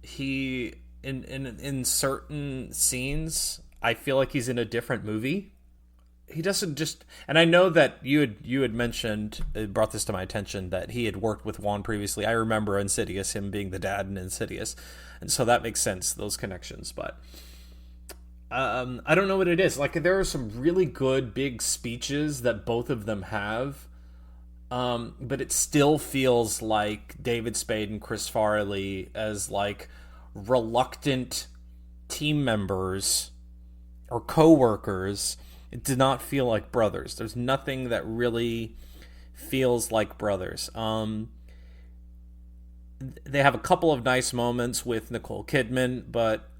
He in certain scenes, I feel like he's in a different movie. He doesn't just, and I know that you had mentioned, it brought this to my attention, that he had worked with Wan previously. I remember Insidious, him being the dad in Insidious, and so that makes sense, those connections. But I don't know what it is. Like, there are some really good big speeches that both of them have, but it still feels like David Spade and Chris Farley as like reluctant team members or co-workers. It did not feel like brothers. There's nothing that really feels like brothers. They have a couple of nice moments with Nicole Kidman, but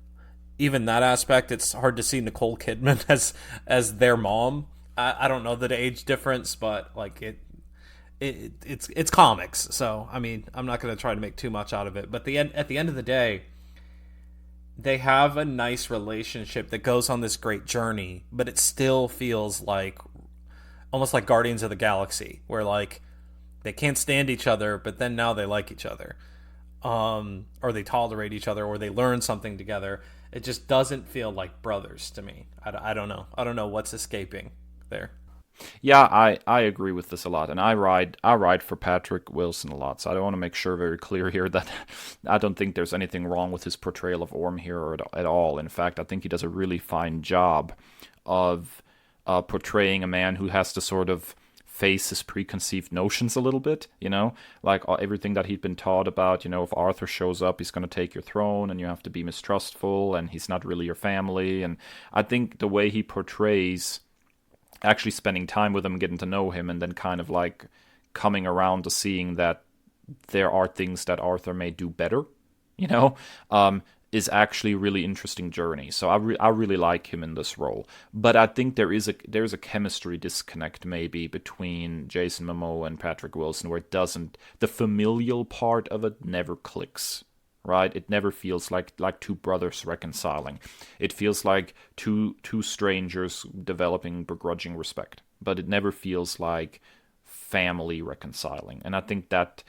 even that aspect, it's hard to see Nicole Kidman as their mom. I don't know the age difference, but like it's comics, so I mean, I'm not going to try to make too much out of it. But at the end of the day, they have a nice relationship that goes on this great journey, but it still feels like almost like Guardians of the Galaxy, where like they can't stand each other, but then now they like each other, or they tolerate each other, or they learn something together. It just doesn't feel like brothers to me. I don't know. I don't know what's escaping there. Yeah, I agree with this a lot, and I ride for Patrick Wilson a lot. So I want to make sure very clear here that I don't think there's anything wrong with his portrayal of Orm here or at all. In fact, I think he does a really fine job of portraying a man who has to sort of face his preconceived notions a little bit, like everything that he'd been taught about, if Arthur shows up, he's going to take your throne and you have to be mistrustful and he's not really your family. And I think the way he portrays actually spending time with him, getting to know him, and then kind of like coming around to seeing that there are things that Arthur may do better, you know, um, is actually a really interesting journey. So I really like him in this role, but I think there's a chemistry disconnect maybe between Jason Momoa and Patrick Wilson where it doesn't the familial part of it never clicks. Right, it never feels like two brothers reconciling. It feels like two strangers developing begrudging respect, but it never feels like family reconciling. And I think that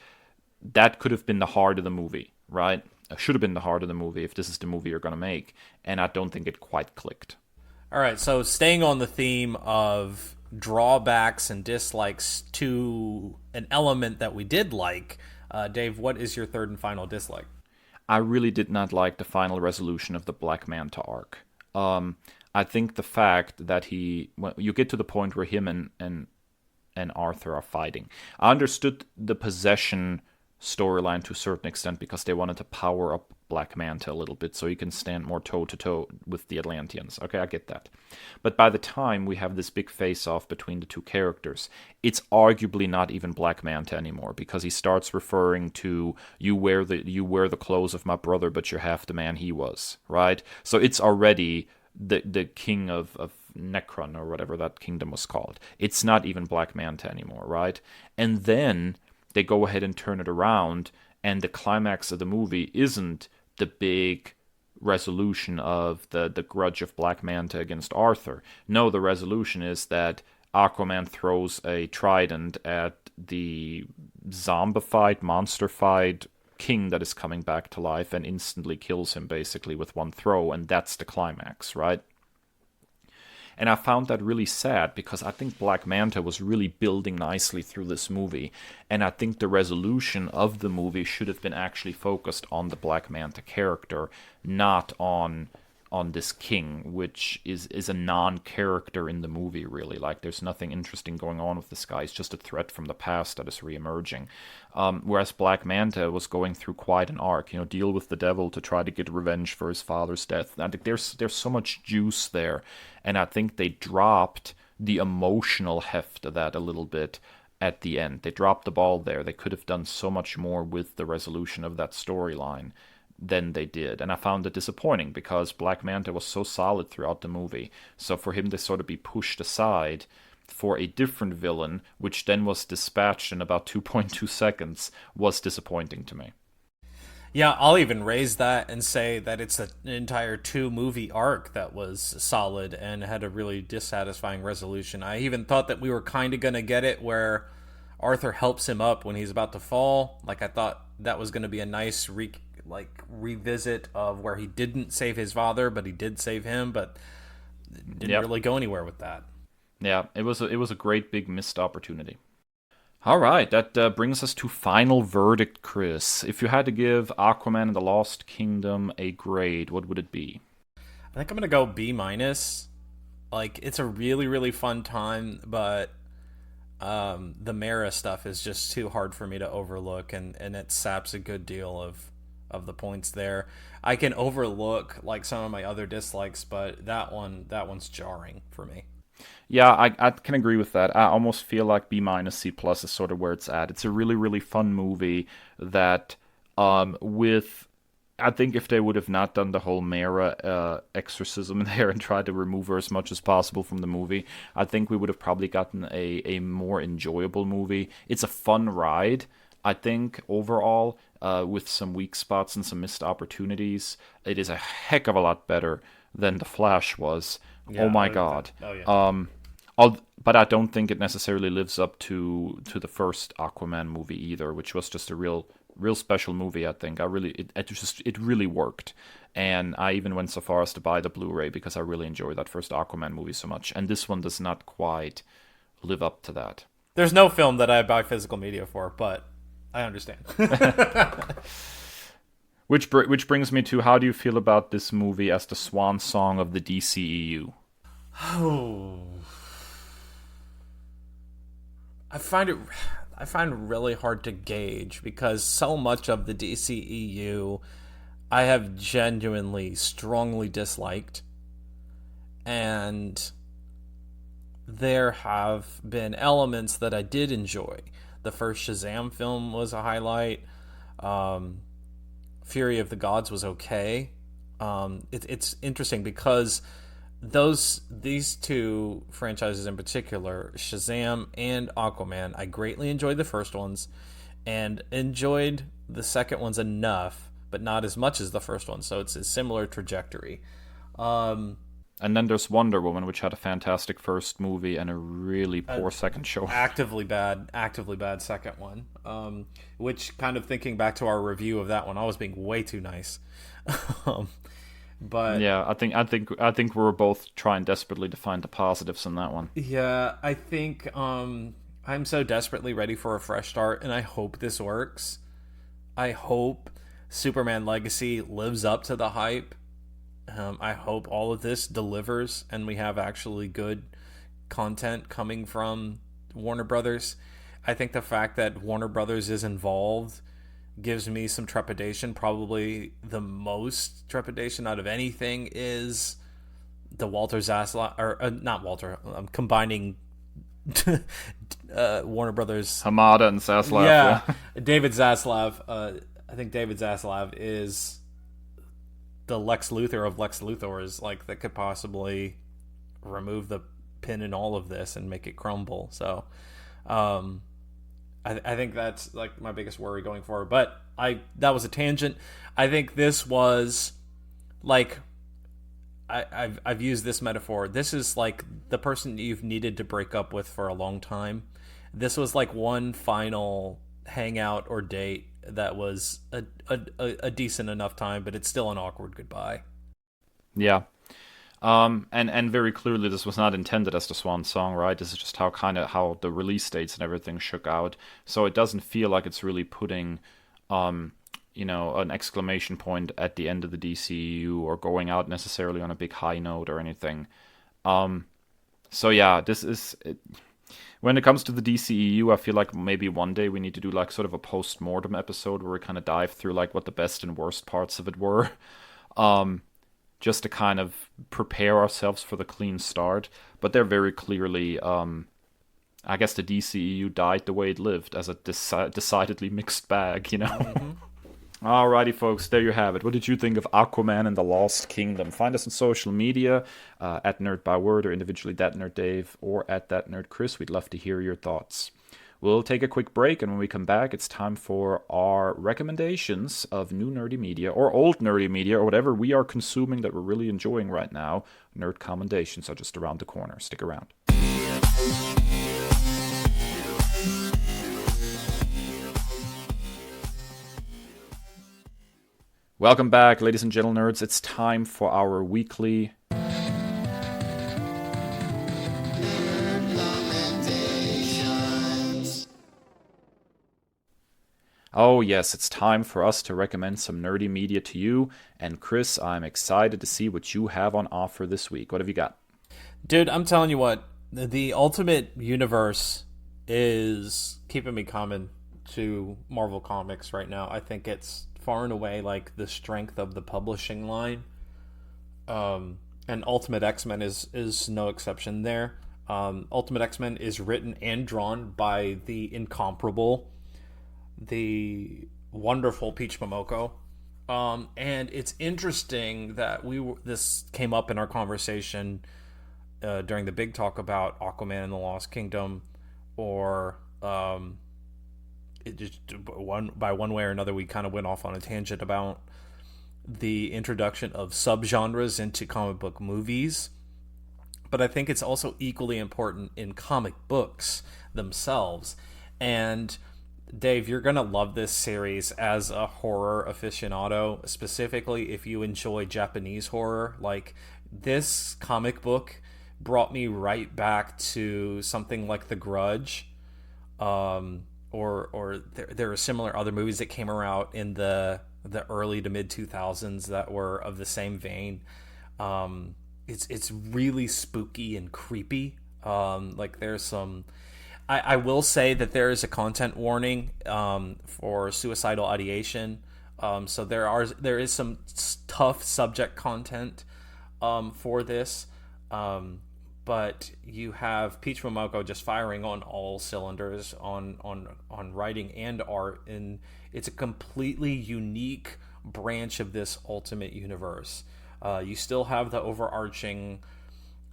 could have been the heart of the movie, right? Should have been the heart of the movie if this is the movie you're gonna make. And I don't think it quite clicked. All right, so staying on the theme of drawbacks and dislikes to an element that we did like, Dave, what is your third and final dislike? I really did not like the final resolution of the Black Manta arc. I think the fact that when you get to the point where him and Arthur are fighting. I understood the possession storyline to a certain extent because they wanted to power up Black Manta a little bit so he can stand more toe to toe with the Atlanteans. Okay, I get that. But by the time we have this big face off between the two characters, it's arguably not even Black Manta anymore because he starts referring to you wear the clothes of my brother, but you're half the man he was, right? So it's already the king of Necron or whatever that kingdom was called. It's not even Black Manta anymore, right? And then they go ahead and turn it around, and the climax of the movie isn't the big resolution of the grudge of Black Manta against Arthur. No, the resolution is that Aquaman throws a trident at the zombified, monsterfied king that is coming back to life and instantly kills him basically with one throw, and that's the climax, right? And I found that really sad because I think Black Manta was really building nicely through this movie. And I think the resolution of the movie should have been actually focused on the Black Manta character, not on this king, which is a non-character in the movie, really. Like, there's nothing interesting going on with this guy. He's just a threat from the past that is reemerging. Whereas Black Manta was going through quite an arc, deal with the devil to try to get revenge for his father's death. I think there's so much juice there, and I think they dropped the emotional heft of that a little bit at the end. They dropped the ball there. They could have done so much more with the resolution of that storyline than they did. And I found it disappointing because Black Manta was so solid throughout the movie. So for him to sort of be pushed aside for a different villain, which then was dispatched in about 2.2 seconds, was disappointing to me. Yeah, I'll even raise that and say that it's an entire two-movie arc that was solid and had a really dissatisfying resolution. I even thought that we were kind of going to get it where Arthur helps him up when he's about to fall. Like, I thought that was going to be a nice revisit of where he didn't save his father, but he did save him, but didn't Yep. really go anywhere with that. Yeah, it was a great big missed opportunity. All right, that brings us to final verdict, Chris. If you had to give Aquaman and the Lost Kingdom a grade, what would it be? I think I'm gonna go B minus. Like, it's a really really fun time, but the Mara stuff is just too hard for me to overlook, and it saps a good deal of the points there. I can overlook like some of my other dislikes, but that one's jarring for me. Yeah, I can agree with that. I almost feel like B minus C plus is sort of where it's at. It's a really really fun movie that with I think if they would have not done the whole Mara exorcism there and tried to remove her as much as possible from the movie, I think we would have probably gotten a more enjoyable movie. It's a fun ride, I think, overall. with some weak spots and some missed opportunities, it is a heck of a lot better than The Flash was. Oh Yeah. my God. Oh yeah. But I don't think it necessarily lives up to the first Aquaman movie either, which was just a real special movie. I think it really worked, and I even went so far as to buy the Blu-ray because I really enjoyed that first Aquaman movie so much, and this one does not quite live up to that. There's no film that I buy physical media for, but I understand. Which brings me to, how do you feel about this movie as the swan song of the DCEU? Oh, I find it really hard to gauge because so much of the DCEU I have genuinely strongly disliked, and there have been elements that I did enjoy. The first Shazam film was a highlight. Fury of the Gods was okay. It's interesting because these two franchises in particular, Shazam and Aquaman, I greatly enjoyed the first ones and enjoyed the second ones enough, but not as much as the first one. So it's a similar trajectory. And then there's Wonder Woman, which had a fantastic first movie and a really poor second show. Actively bad second one. Which, kind of thinking back to our review of that one, I was being way too nice. But yeah, I think we were both trying desperately to find the positives in that one. yeah, I think I'm so desperately ready for a fresh start, and I hope this works. I hope Superman Legacy lives up to the hype. I hope all of this delivers and we have actually good content coming from Warner Brothers. I think the fact that Warner Brothers is involved gives me some trepidation. Probably the most trepidation out of anything is the Walter Zaslav, or not Walter. I'm combining Warner Brothers, Hamada and Zaslav. Yeah, David Zaslav. I think David Zaslav is the Lex Luthor of Lex Luthors, like, that could possibly remove the pin in all of this and make it crumble. So I think that's like my biggest worry going forward. But that was a tangent. I think this was like, I've used this metaphor. This is like the person you've needed to break up with for a long time. This was like one final hangout or date that was a decent enough time, but it's still an awkward goodbye. Yeah. And very clearly this was not intended as the swan song, right? This is just how the release dates and everything shook out. So it doesn't feel like it's really putting an exclamation point at the end of the DCU or going out necessarily on a big high note or anything. So yeah, this is when it comes to the DCEU, I feel like maybe one day we need to do like sort of a post-mortem episode where we kind of dive through like what the best and worst parts of it were. Just to kind of prepare ourselves for the clean start. But they're very clearly, I guess the DCEU died the way it lived, as a decidedly mixed bag, Mm-hmm. Alrighty, folks, there you have it. What did you think of Aquaman and the Lost Kingdom? Find us on social media, at NerdByWord, or individually ThatNerdDave, or at ThatNerdChris. We'd love to hear your thoughts. We'll take a quick break, and when we come back, it's time for our recommendations of new nerdy media, or old nerdy media, or whatever we are consuming that we're really enjoying right now. Nerd commendations are just around the corner. Stick around. Welcome back, ladies and gentle nerds. It's time for our weekly Oh yes, it's time for us to recommend some nerdy media to you. And Chris, I'm excited to see what you have on offer this week. What have you got? Dude, I'm telling you what, the Ultimate Universe is keeping me coming to Marvel Comics right now. I think it's far and away like the strength of the publishing line. And Ultimate X-Men is no exception there. Ultimate X-Men is written and drawn by the incomparable, the wonderful Peach Momoko. And it's interesting that this came up in our conversation during the big talk about Aquaman and the Lost Kingdom, or it just one way or another, we kind of went off on a tangent about the introduction of subgenres into comic book movies. But I think it's also equally important in comic books themselves. And Dave, you're going to love this series as a horror aficionado, specifically if you enjoy Japanese horror. Like, this comic book brought me right back to something like The Grudge, or there are similar other movies that came around in the early to mid 2000s that were of the same vein. It's really spooky and creepy. Like, there's some. I will say that there is a content warning for suicidal ideation. So there is some tough subject content for this. But you have Peach Momoko just firing on all cylinders on writing and art, and it's a completely unique branch of this Ultimate Universe. You still have the overarching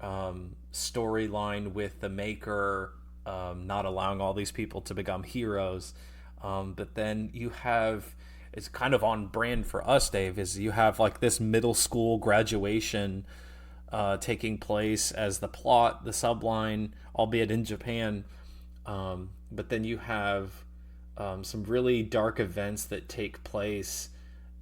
storyline with the Maker not allowing all these people to become heroes, but then you have, it's kind of on brand for us, Dave, is you have like this middle school graduation taking place as the plot, the subline, albeit in Japan. But then you have some really dark events that take place,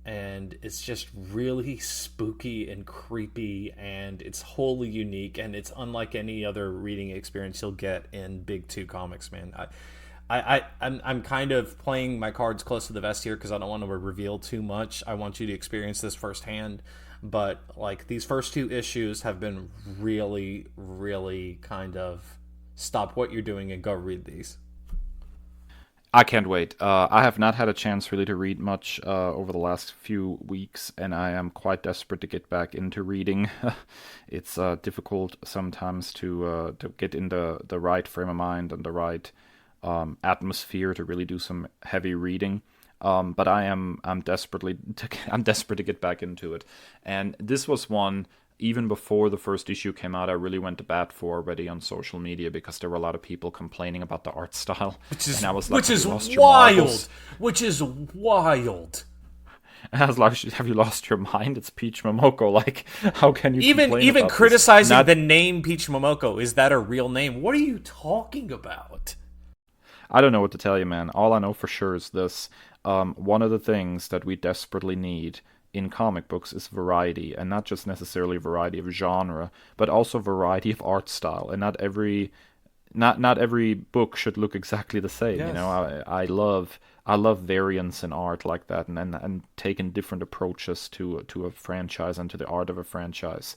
and it's just really spooky and creepy, and it's wholly unique, and it's unlike any other reading experience you'll get in Big Two Comics, man. I'm kind of playing my cards close to the vest here because I don't want to reveal too much. I want you to experience this firsthand. But like, these first two issues have been really, really kind of stop what you're doing and go read these. I can't wait. I have not had a chance really to read much over the last few weeks, and I am quite desperate to get back into reading. It's difficult sometimes to get in the right frame of mind and the right atmosphere to really do some heavy reading. But I'm I'm desperate to get back into it. And this was one, even before the first issue came out, I really went to bat for already on social media because there were a lot of people complaining about the art style. And I was like, which is lost your wild, marbles? which is wild. And I was like, have you lost your mind? It's Peach Momoko. Like, how can you complain Even about criticizing this? the name Peach Momoko, is that a real name? What are you talking about? I don't know what to tell you, man. All I know for sure is this. One of the things that we desperately need in comic books is variety, and not just necessarily variety of genre, but also variety of art style. And not every book should look exactly the same. You Yes. know, I love variance in art like that, and taking different approaches to a franchise and to the art of a franchise.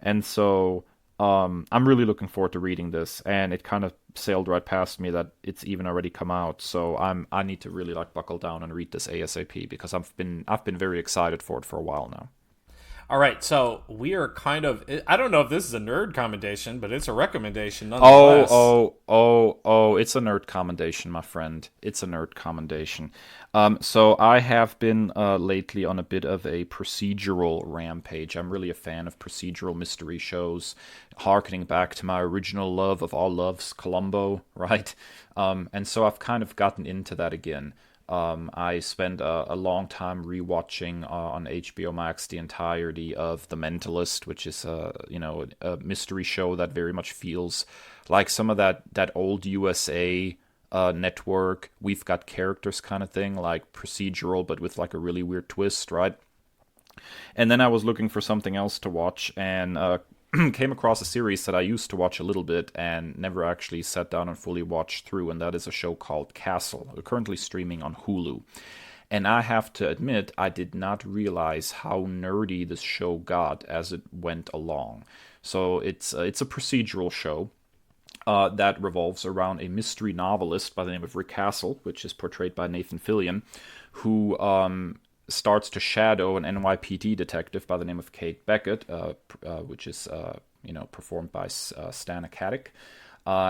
And so I'm really looking forward to reading this, and it kind of sailed right past me that it's even already come out. So I need to really like buckle down and read this ASAP because I've been very excited for it for a while now. All right, so we are kind of. I don't know if this is a nerd commendation, but it's a recommendation Oh, nonetheless. oh, it's a nerd commendation, my friend. It's a nerd commendation. So I have been lately on a bit of a procedural rampage. I'm really a fan of procedural mystery shows, harkening back to my original love of all loves, Columbo, right? And so I've kind of gotten into that again. I spent a long time rewatching on HBO Max the entirety of The Mentalist, which is a mystery show that very much feels like some of that old USA network. We've got characters kind of thing, like procedural, but with like a really weird twist, right? And then I was looking for something else to watch, and came across a series that I used to watch a little bit and never actually sat down and fully watched through, and that is a show called Castle, currently streaming on Hulu. And I have to admit, I did not realize how nerdy this show got as it went along. So it's a procedural show that revolves around a mystery novelist by the name of Rick Castle, which is portrayed by Nathan Fillion, who starts to shadow an NYPD detective by the name of Kate Beckett, which is performed by Stana Katic,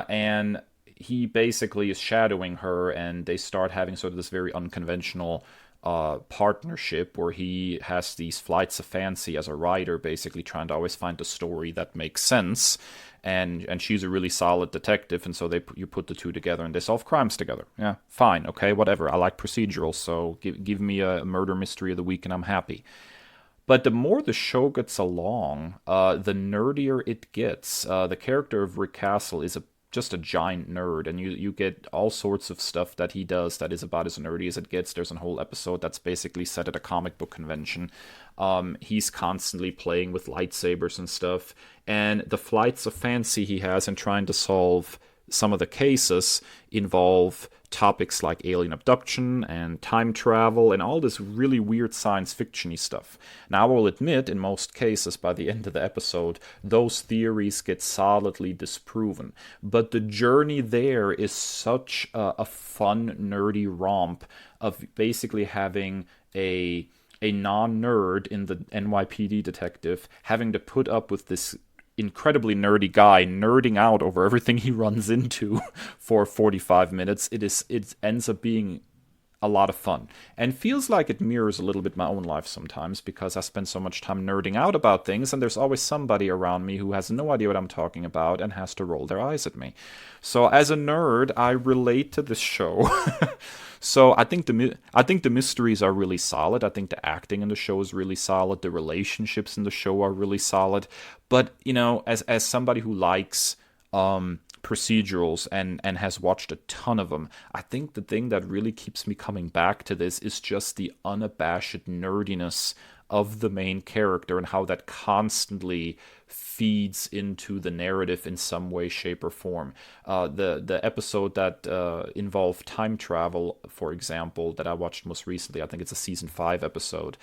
and he basically is shadowing her, and they start having sort of this very unconventional partnership where he has these flights of fancy as a writer, basically trying to always find a story that makes sense. And she's a really solid detective, and so you put the two together and they solve crimes together. Yeah, fine, okay, whatever. I like procedurals, so give me a murder mystery of the week and I'm happy. But the more the show gets along, the nerdier it gets. The character of Rick Castle is just a giant nerd, and you get all sorts of stuff that he does that is about as nerdy as it gets. There's a whole episode that's basically set at a comic book convention. He's constantly playing with lightsabers and stuff, and the flights of fancy he has in trying to solve some of the cases involve topics like alien abduction and time travel and all this really weird science fiction-y stuff. Now, I will admit, in most cases, by the end of the episode, those theories get solidly disproven. But the journey there is such a fun, nerdy romp of basically having a non-nerd in the NYPD detective having to put up with this incredibly nerdy guy nerding out over everything he runs into for 45 minutes. It ends up being a lot of fun and feels like it mirrors a little bit my own life sometimes, because I spend so much time nerding out about things and there's always somebody around me who has no idea what I'm talking about and has to roll their eyes at me. So as a nerd, I relate to this show. So I think the mysteries are really solid. I think the acting in the show is really solid. The relationships in the show are really solid. But, as somebody who likes procedurals and has watched a ton of them, I think the thing that really keeps me coming back to this is just the unabashed nerdiness of the main character and how that constantly feeds into the narrative in some way, shape, or form. The episode that involved time travel, for example, that I watched most recently, I think it's a season 5 episode,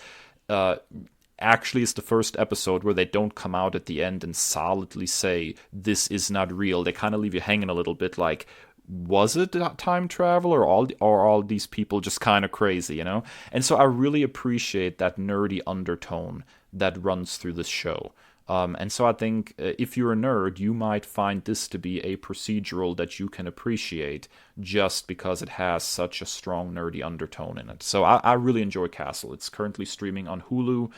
actually is the first episode where they don't come out at the end and solidly say, this is not real. They kind of leave you hanging a little bit like, was it time travel or all these people just kind of crazy, And so I really appreciate that nerdy undertone that runs through this show. And so I think if you're a nerd, you might find this to be a procedural that you can appreciate just because it has such a strong nerdy undertone in it. So I really enjoy Castle. It's currently streaming on Hulu.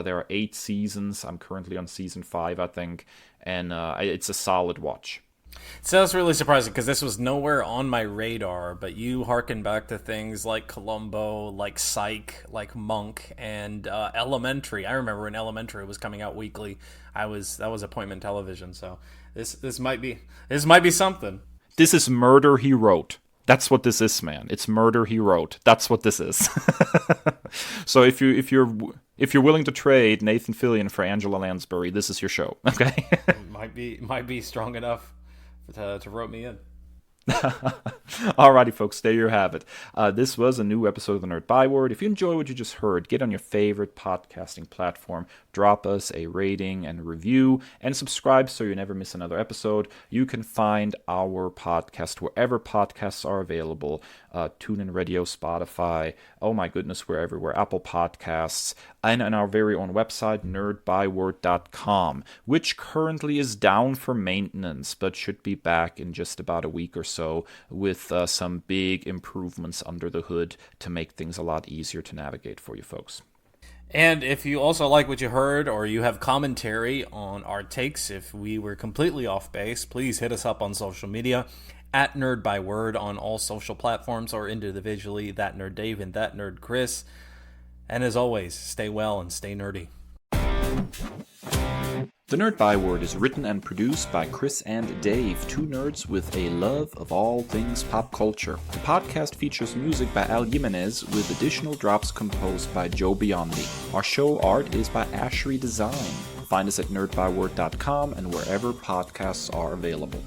There are 8 seasons. I'm currently on season 5, I think. And it's a solid watch. So that's really surprising because this was nowhere on my radar, but you harken back to things like Columbo, like Psych, like Monk, and Elementary. I remember when Elementary was coming out weekly. That was appointment television. So this might be something. This is murder he wrote. That's what this is, man. It's murder he wrote. That's what this is. So if you're willing to trade Nathan Fillion for Angela Lansbury, this is your show. Okay. might be strong enough to rope me in. Alrighty, folks, there you have it. This was a new episode of the Nerd Byword. If you enjoy what you just heard, get on your favorite podcasting platform, drop us a rating and review, and subscribe so you never miss another episode. You can find our podcast wherever podcasts are available. TuneIn Radio, Spotify, oh my goodness, we're everywhere. Apple Podcasts, and on our very own website, nerdbyword.com, which currently is down for maintenance, but should be back in just about a week or so with some big improvements under the hood to make things a lot easier to navigate for you folks. And if you also like what you heard, or you have commentary on our takes, if we were completely off base, please hit us up on social media at Nerd by Word on all social platforms, or individually, That Nerd Dave and That Nerd Chris. And as always, stay well and stay nerdy. The Nerd Byword is written and produced by Chris and Dave, two nerds with a love of all things pop culture. The podcast features music by Al Jimenez with additional drops composed by Joe Biondi. Our show art is by Ashery Design. Find us at nerdbyword.com and wherever podcasts are available.